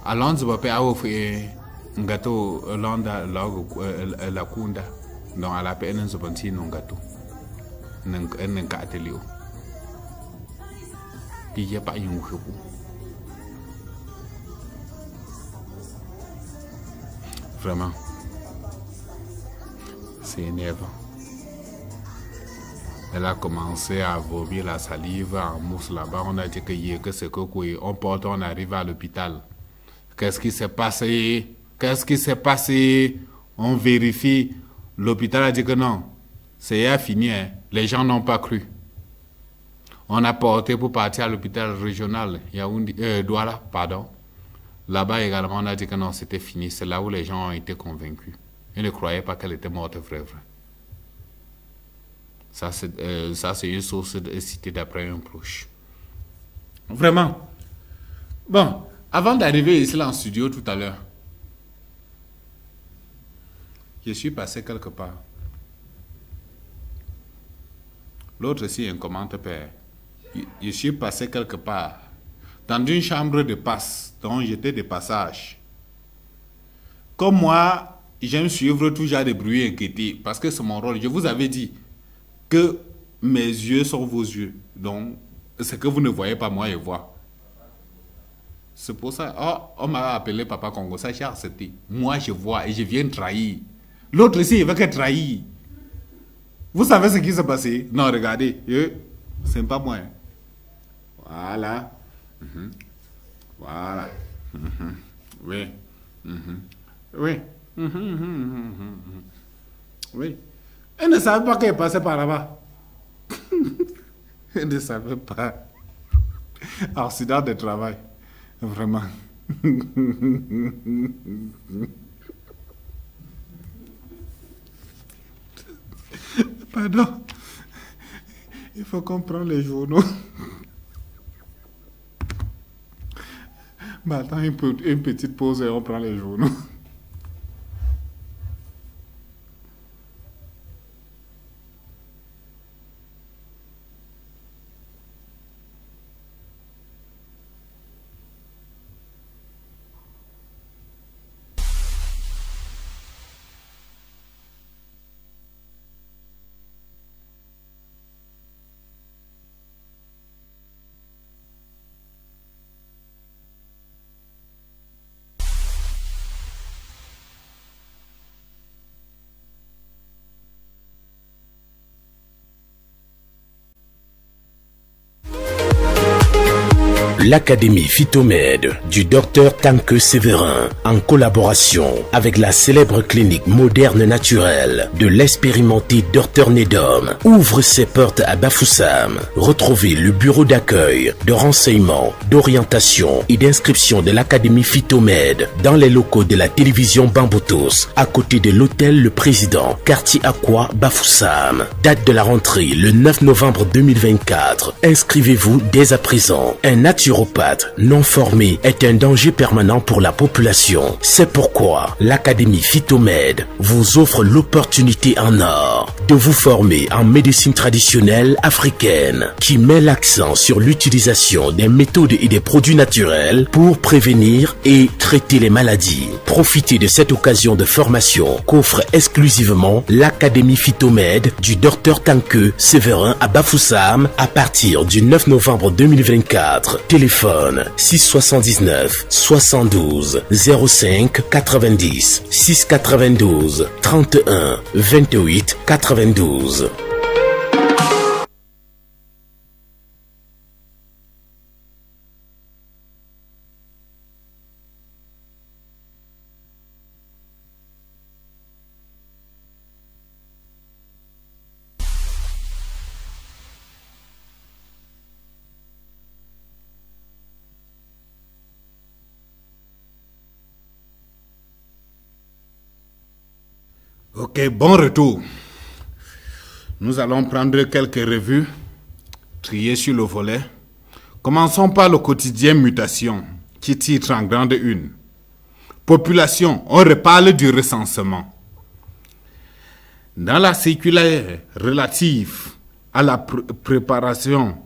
Alonso va pas avoir fait un gâteau landa la kunda donc à la peine un zobantine un gâteau. Un gâtelio. Puis il y a pas un chou. Vraiment. C'est énervant. Elle a commencé à vomir la salive en mousse là-bas. On a dit que c'est quoi. On arrive à l'hôpital. Qu'est-ce qui s'est passé? Qu'est-ce qui s'est passé? On vérifie. L'hôpital a dit que non. C'est fini. Hein. Les gens n'ont pas cru. On a porté pour partir à l'hôpital régional. Yaoundé, Douala, pardon. Là-bas également, on a dit que non, c'était fini. C'est là où les gens ont été convaincus. Ils ne croyaient pas qu'elle était morte vraie. Ça, c'est une source citée d'après un proche. Vraiment. Bon, avant d'arriver ici en studio tout à l'heure, je suis passé quelque part. L'autre ici, un commentaire père. Je suis passé quelque part dans une chambre de passe dont j'étais de passage. Comme moi, j'aime suivre tout genre de bruit inquiété parce que c'est mon rôle. Je vous avais dit que mes yeux sont vos yeux. Donc, ce que vous ne voyez pas, moi, je vois. C'est pour ça, on m'a appelé Papa Congo, ça j'ai accepté. Moi, je vois et je viens trahir. L'autre ici, il va que trahir. Vous savez ce qui s'est passé? Non, regardez, c'est pas moi. Voilà. Voilà. Oui. Oui. Oui. Elle ne savait pas qu'elle passait par là-bas. Elle ne savait pas. Accident de travail. Vraiment. Pardon. Il faut qu'on prenne les journaux. Mais attends une petite pause et on prend les journaux. L'Académie Phytomède du Dr Tanke Séverin, en collaboration avec la célèbre clinique moderne naturelle de l'expérimenté Dr Nedom, ouvre ses portes à Bafoussam. Retrouvez le bureau d'accueil, de renseignement, d'orientation et d'inscription de l'Académie Phytomède dans les locaux de la télévision Bamboutos, à côté de l'hôtel Le Président, quartier Aqua, Bafoussam. Date de la rentrée le 9 novembre 2024. Inscrivez-vous dès à présent. Un naturopathe non formé est un danger permanent pour la population. C'est pourquoi l'Académie Phytomède vous offre l'opportunité en or de vous former en médecine traditionnelle africaine qui met l'accent sur l'utilisation des méthodes et des produits naturels pour prévenir et traiter les maladies. Profitez de cette occasion de formation qu'offre exclusivement l'Académie Phytomède du Dr Tanke Séverin à Bafoussam à partir du 9 novembre 2024. Téléphone 679 72 05 90 692 31 28 92. Ok, bon retour. Nous allons prendre quelques revues, triées sur le volet. Commençons par le quotidien Mutation, qui titre en grande une. Population, on reparle du recensement. Dans la circulaire relative à la préparation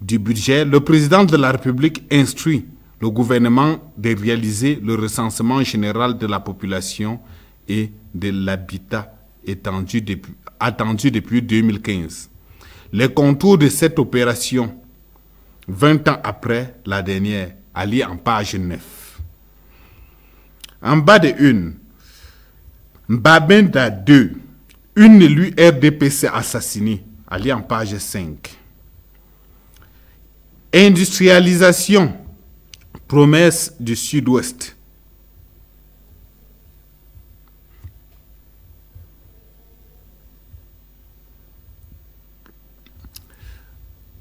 du budget, le président de la République instruit le gouvernement de réaliser le recensement général de la population et de l'habitat attendu depuis 2015. Les contours de cette opération, 20 ans après la dernière, allient en page 9. En bas de une, Mbabenda 2, une élue RDPC assassinée, allient en page 5. Industrialisation, promesse du Sud-Ouest.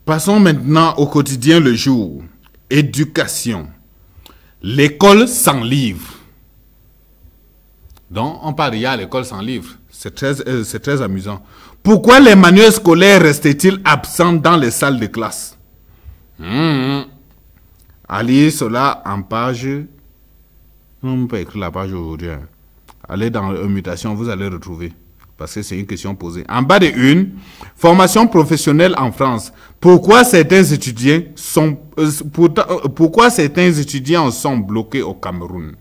Passons maintenant au quotidien Le Jour. Éducation. L'école sans livre. Donc, on parle hier à l'école sans livre. C'est très amusant. Pourquoi les manuels scolaires restaient-ils absents dans les salles de classe? Allez cela en page. On peut écrire la page aujourd'hui. Hein. Allez dans mutation, vous allez retrouver. Parce que c'est une question posée. En bas de une, formation professionnelle en France. Pourquoi certains étudiants sont bloqués au Cameroun?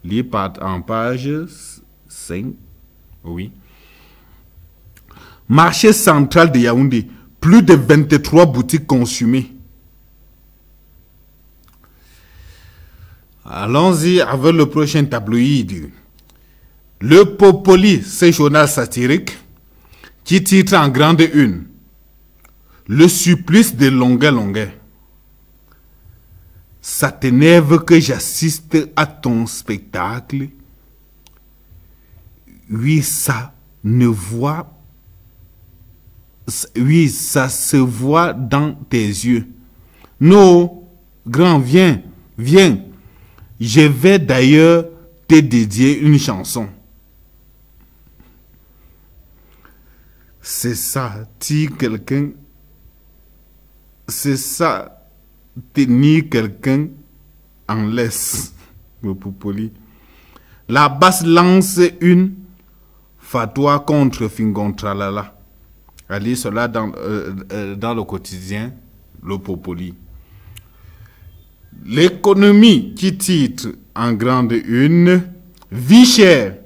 Lire en page 5. Oui. Marché central de Yaoundé. Plus de 23 boutiques consumées. Allons-y avec le prochain tabloïd. Le Popoli, c'est un journal satirique qui titre en grande une le supplice de Longuet. Ça t'énerve que j'assiste à ton spectacle. Oui, ça se voit dans tes yeux. Non, grand, viens. Je vais d'ailleurs te dédier une chanson. C'est ça, tenir quelqu'un en laisse. Le Popoli. La basse lance une fatwa contre Fingon Tralala. Allez cela dans le quotidien, le Popoli. L'économie qui titre en grande une, vie chère,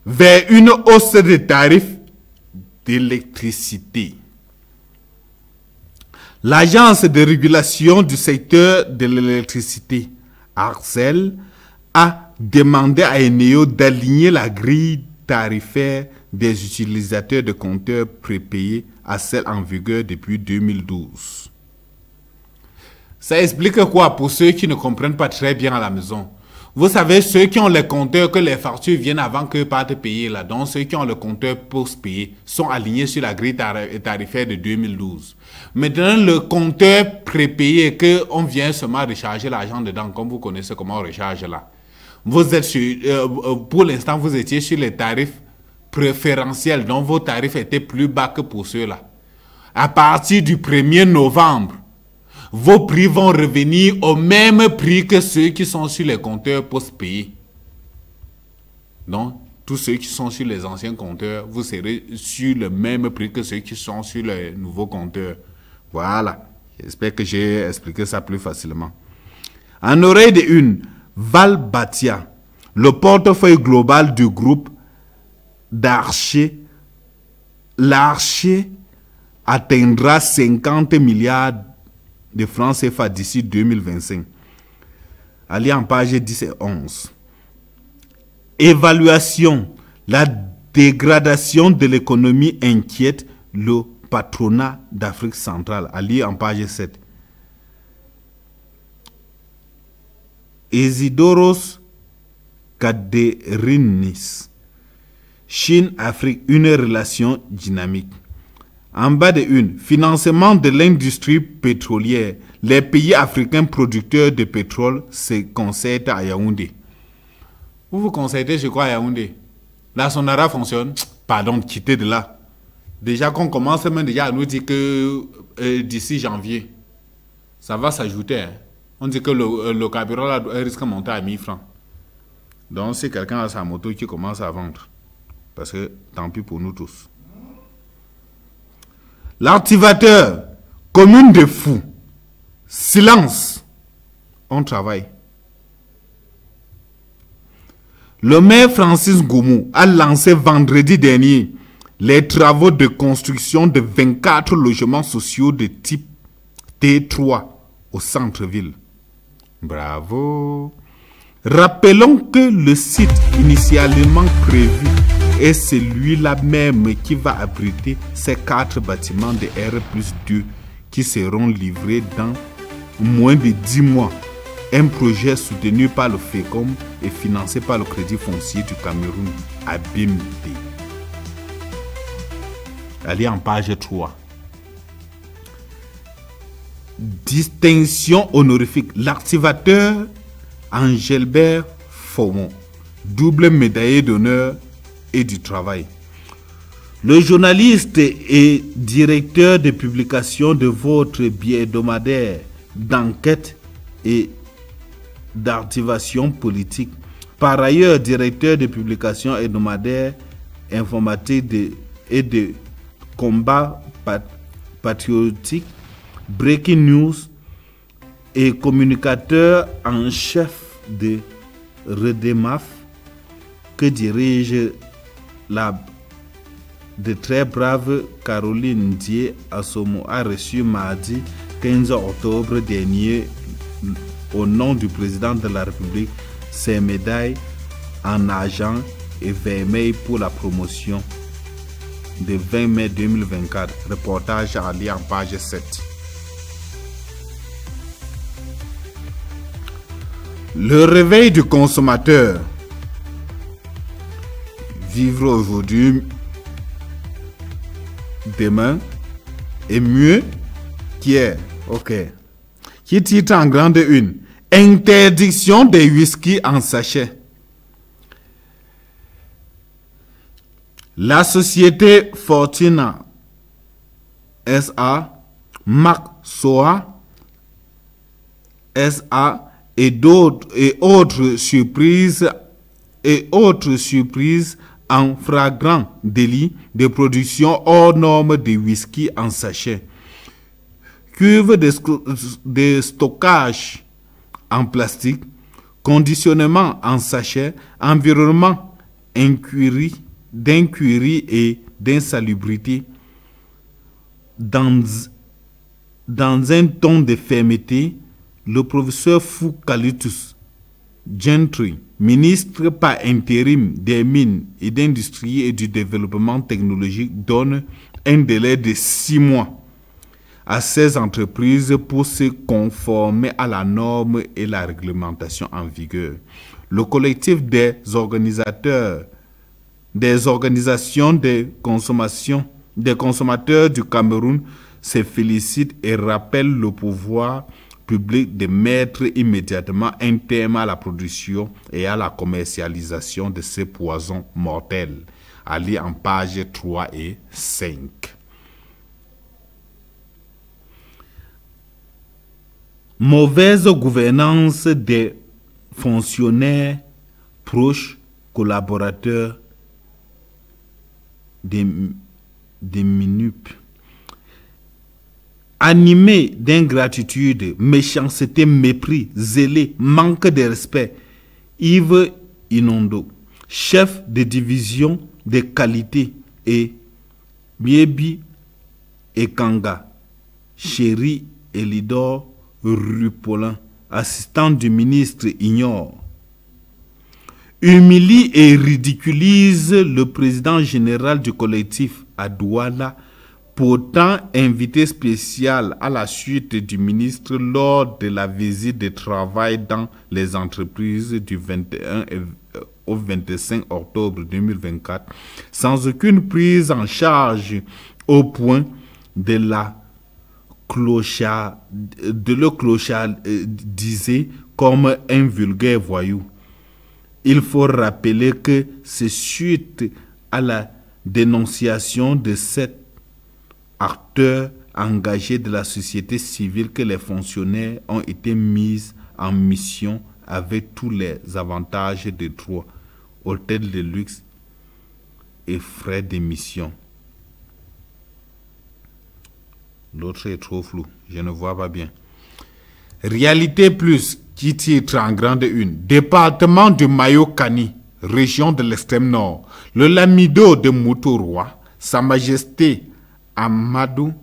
vers une hausse des tarifs d'électricité. L'agence de régulation du secteur de l'électricité, ARCEL, a demandé à Eneo d'aligner la grille tarifaire des utilisateurs de compteurs prépayés à celle en vigueur depuis 2012. Ça explique quoi pour ceux qui ne comprennent pas très bien à la maison? Vous savez, ceux qui ont les compteurs, que les factures viennent avant que partent payer là, donc ceux qui ont le compteur post-payé sont alignés sur la grille tarifaire de 2012. Maintenant, le compteur prépayé, qu'on vient seulement recharger l'argent dedans, comme vous connaissez comment on recharge là. Vous êtes sur, pour l'instant, vous étiez sur les tarifs préférentiels, donc vos tarifs étaient plus bas que pour ceux-là. À partir du 1er novembre, vos prix vont revenir au même prix que ceux qui sont sur les compteurs post-payés. Donc, tous ceux qui sont sur les anciens compteurs, vous serez sur le même prix que ceux qui sont sur les nouveaux compteurs. Voilà. J'espère que j'ai expliqué ça plus facilement. En oreille de une, Val Batia, le portefeuille global du groupe d'Archer, l'Archer atteindra 50 milliards de francs CFA d'ici 2025. Allez en page 10 et 11. Évaluation. La dégradation de l'économie inquiète le patronat d'Afrique centrale. Allez en page 7. Isidoros Kaderinis. Chine-Afrique, une relation dynamique. En bas de une, financement de l'industrie pétrolière. Les pays africains producteurs de pétrole se concertent à Yaoundé. Vous vous concertez, je crois, à Yaoundé. La Sonara fonctionne. Pardon, quittez de là. Déjà qu'on commence même déjà à nous dire que d'ici janvier, ça va s'ajouter. Hein. On dit que le carburant là, risque de monter à 1000 francs. Donc, c'est quelqu'un à sa moto qui commence à vendre. Parce que tant pis pour nous tous. L'activateur, commune de fous. Silence. On travaille. Le maire Francis Goumou a lancé vendredi dernier les travaux de construction de 24 logements sociaux de type T3 au centre-ville. Bravo. Rappelons que le site initialement prévu est celui-là même qui va abriter ces 4 bâtiments de R+2 qui seront livrés dans moins de 10 mois. Un projet soutenu par le FECOM et financé par le Crédit foncier du Cameroun, ABIMD. Allez en page 3. Distinction honorifique. L'activateur Angelbert Faumont double médaillé d'honneur et du travail. Le journaliste et directeur de publication de votre bi-hebdomadaire d'enquête et d'activation politique. Par ailleurs, directeur de publication hebdomadaire informatique et de combat patriotique, Breaking News et communicateur en chef de Redemaf que dirige la de très brave Caroline Dié Assomo a reçu mardi 15 octobre dernier au nom du président de la République ses médailles en argent et vermeil pour la promotion de 20 mai 2024. Reportage à lire en page 7. Le réveil du consommateur. Vivre aujourd'hui, demain et mieux qu'hier. Ok. Qui titre en grande une. Interdiction des whisky en sachet. La société Fortuna SA, Mac Soa SA et autres surprises en flagrant délit de production hors norme de whisky en sachet, cuve de stockage en plastique, conditionnement en sachet, environnement d'incurie et d'insalubrité, dans un ton de fermeté, le professeur Foucalitus Gentry, ministre par intérim des mines et d'industrie et du développement technologique, donne un délai de 6 mois à ces entreprises pour se conformer à la norme et la réglementation en vigueur. Le collectif des organisations de consommateurs du Cameroun se félicite et rappelle le pouvoir public de mettre immédiatement un terme à la production et à la commercialisation de ces poisons mortels. À lire en pages 3 et 5. Mauvaise gouvernance des fonctionnaires proches, collaborateurs des MINUP. Animé d'ingratitude, méchanceté, mépris, zélé, manque de respect, Yves Inondo, chef de division de qualité, et Miebi Ekanga, Chéri Elidor Rupolin, assistant du ministre, ignore, humilie et ridiculise le président général du collectif à Douala, pourtant invité spécial à la suite du ministre lors de la visite de travail dans les entreprises du 21 au 25 octobre 2024, sans aucune prise en charge au point de le clochardiser comme un vulgaire voyou. Il faut rappeler que c'est suite à la dénonciation de cet acteurs engagés de la société civile que les fonctionnaires ont été mis en mission avec tous les avantages de droit, hôtels de luxe et frais d'émission. L'autre est trop flou, je ne vois pas bien. Réalité Plus, qui titre en grande une. Département du Mayo-Kani, région de l'extrême nord. Le Lamido de Moutouroi, Sa Majesté Amidou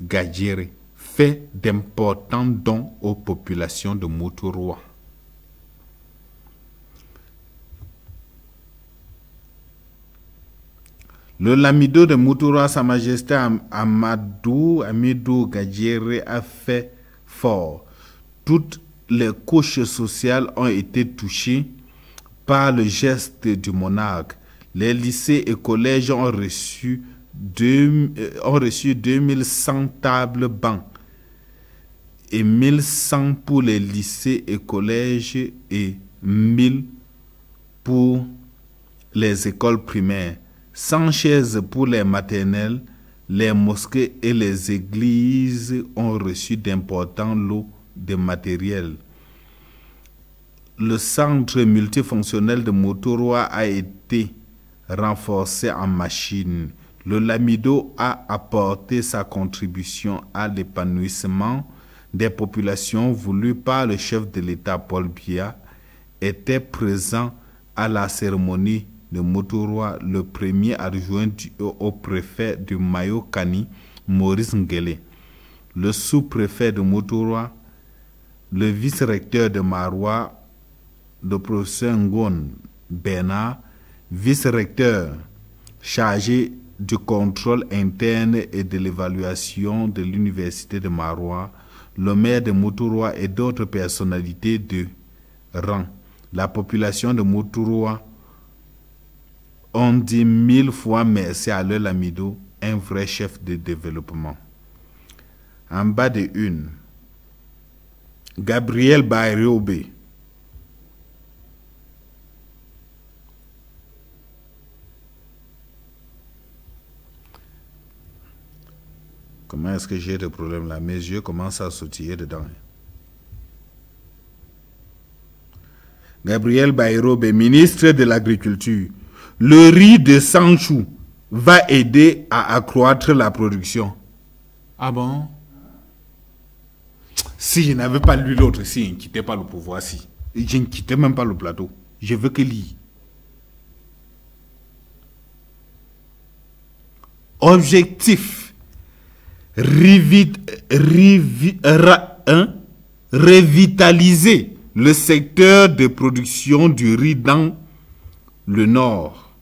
Gadjere, fait d'importants dons aux populations de Moutouroi. Le Lamido de Moutouroi, Sa Majesté Amidou Gadjere, a fait fort. Toutes les couches sociales ont été touchées par le geste du monarque. Les lycées et collèges ont reçu 2100 tables bancs et 1100 pour les lycées et collèges et 1000 pour les écoles primaires, 100 chaises pour les maternelles. Les mosquées et les églises ont reçu d'importants lots de matériel. Le centre multifonctionnel de Motoroa a été renforcé en machines. Le Lamido a apporté sa contribution à l'épanouissement des populations voulues par le chef de l'État Paul Biya. Était présent à la cérémonie de Motoroa le premier adjoint au préfet du Mayo-Kani, Maurice Ngele, le sous-préfet de Motoroa, le vice-recteur de Maroua, le professeur Ngon Bernard, vice-recteur chargé du contrôle interne et de l'évaluation de l'université de Maroua, le maire de Motoroa et d'autres personnalités de rang. La population de Motoroa ont dit 1000 fois merci à leur Lamido, un vrai chef de développement. En bas de une, Gabriel Bayriobe. Comment est-ce que j'ai des problèmes là? Mes yeux commencent à sautiller dedans. Gabriel Bayriobe, ministre de l'Agriculture. Le riz de Sanchou va aider à accroître la production. Ah bon? Si je n'avais pas lu l'autre, si je ne quittais pas le pouvoir, si. Je ne quittais même pas le plateau. Je veux que lire. Objectif. Revitaliser le secteur de production du riz dans le nord,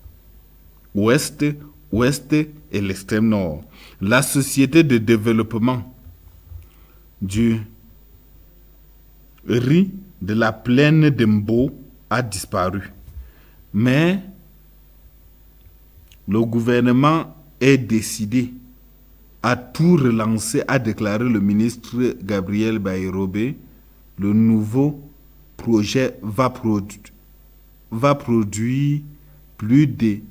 ouest et l'extrême nord. La société de développement du riz de la plaine d'Embo a disparu. Mais le gouvernement est décidé à tout relancer, a déclaré le ministre Gabriel Bayriobe. Le nouveau projet va produire plus de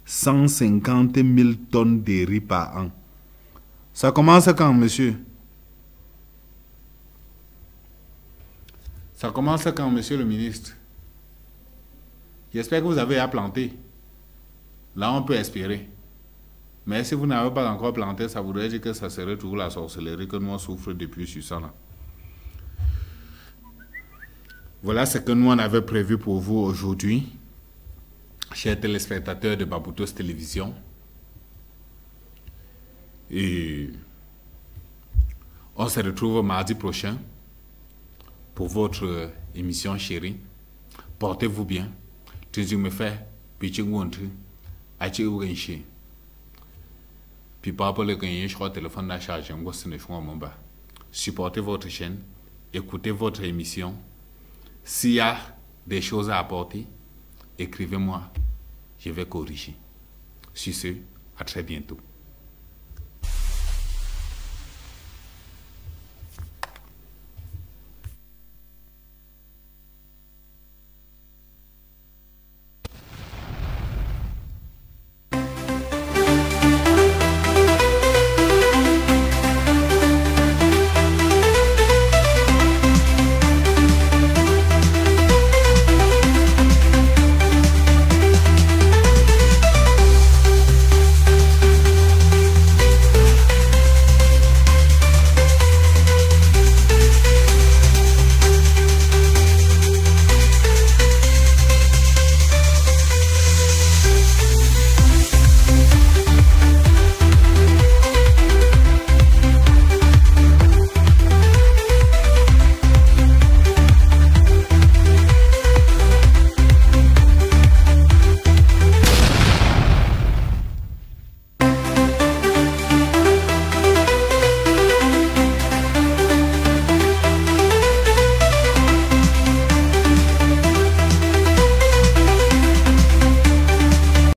150 000 tonnes de riz par an. Ça commence quand, monsieur? Ça commence quand, monsieur le ministre? J'espère que vous avez à planter. Là, on peut espérer. Mais si vous n'avez pas encore planté, ça voudrait dire que ça serait toujours la sorcellerie que nous on souffre depuis sur ça là. Voilà ce que nous on avait prévu pour vous aujourd'hui, chers téléspectateurs de Baboutos Télévision. Et on se retrouve mardi prochain pour votre émission chérie. Portez-vous bien. Puis papa le gagné, je crois téléphone à charge, supportez votre chaîne, écoutez votre émission. S'il y a des choses à apporter, écrivez-moi, je vais corriger. Sur ce, à très bientôt.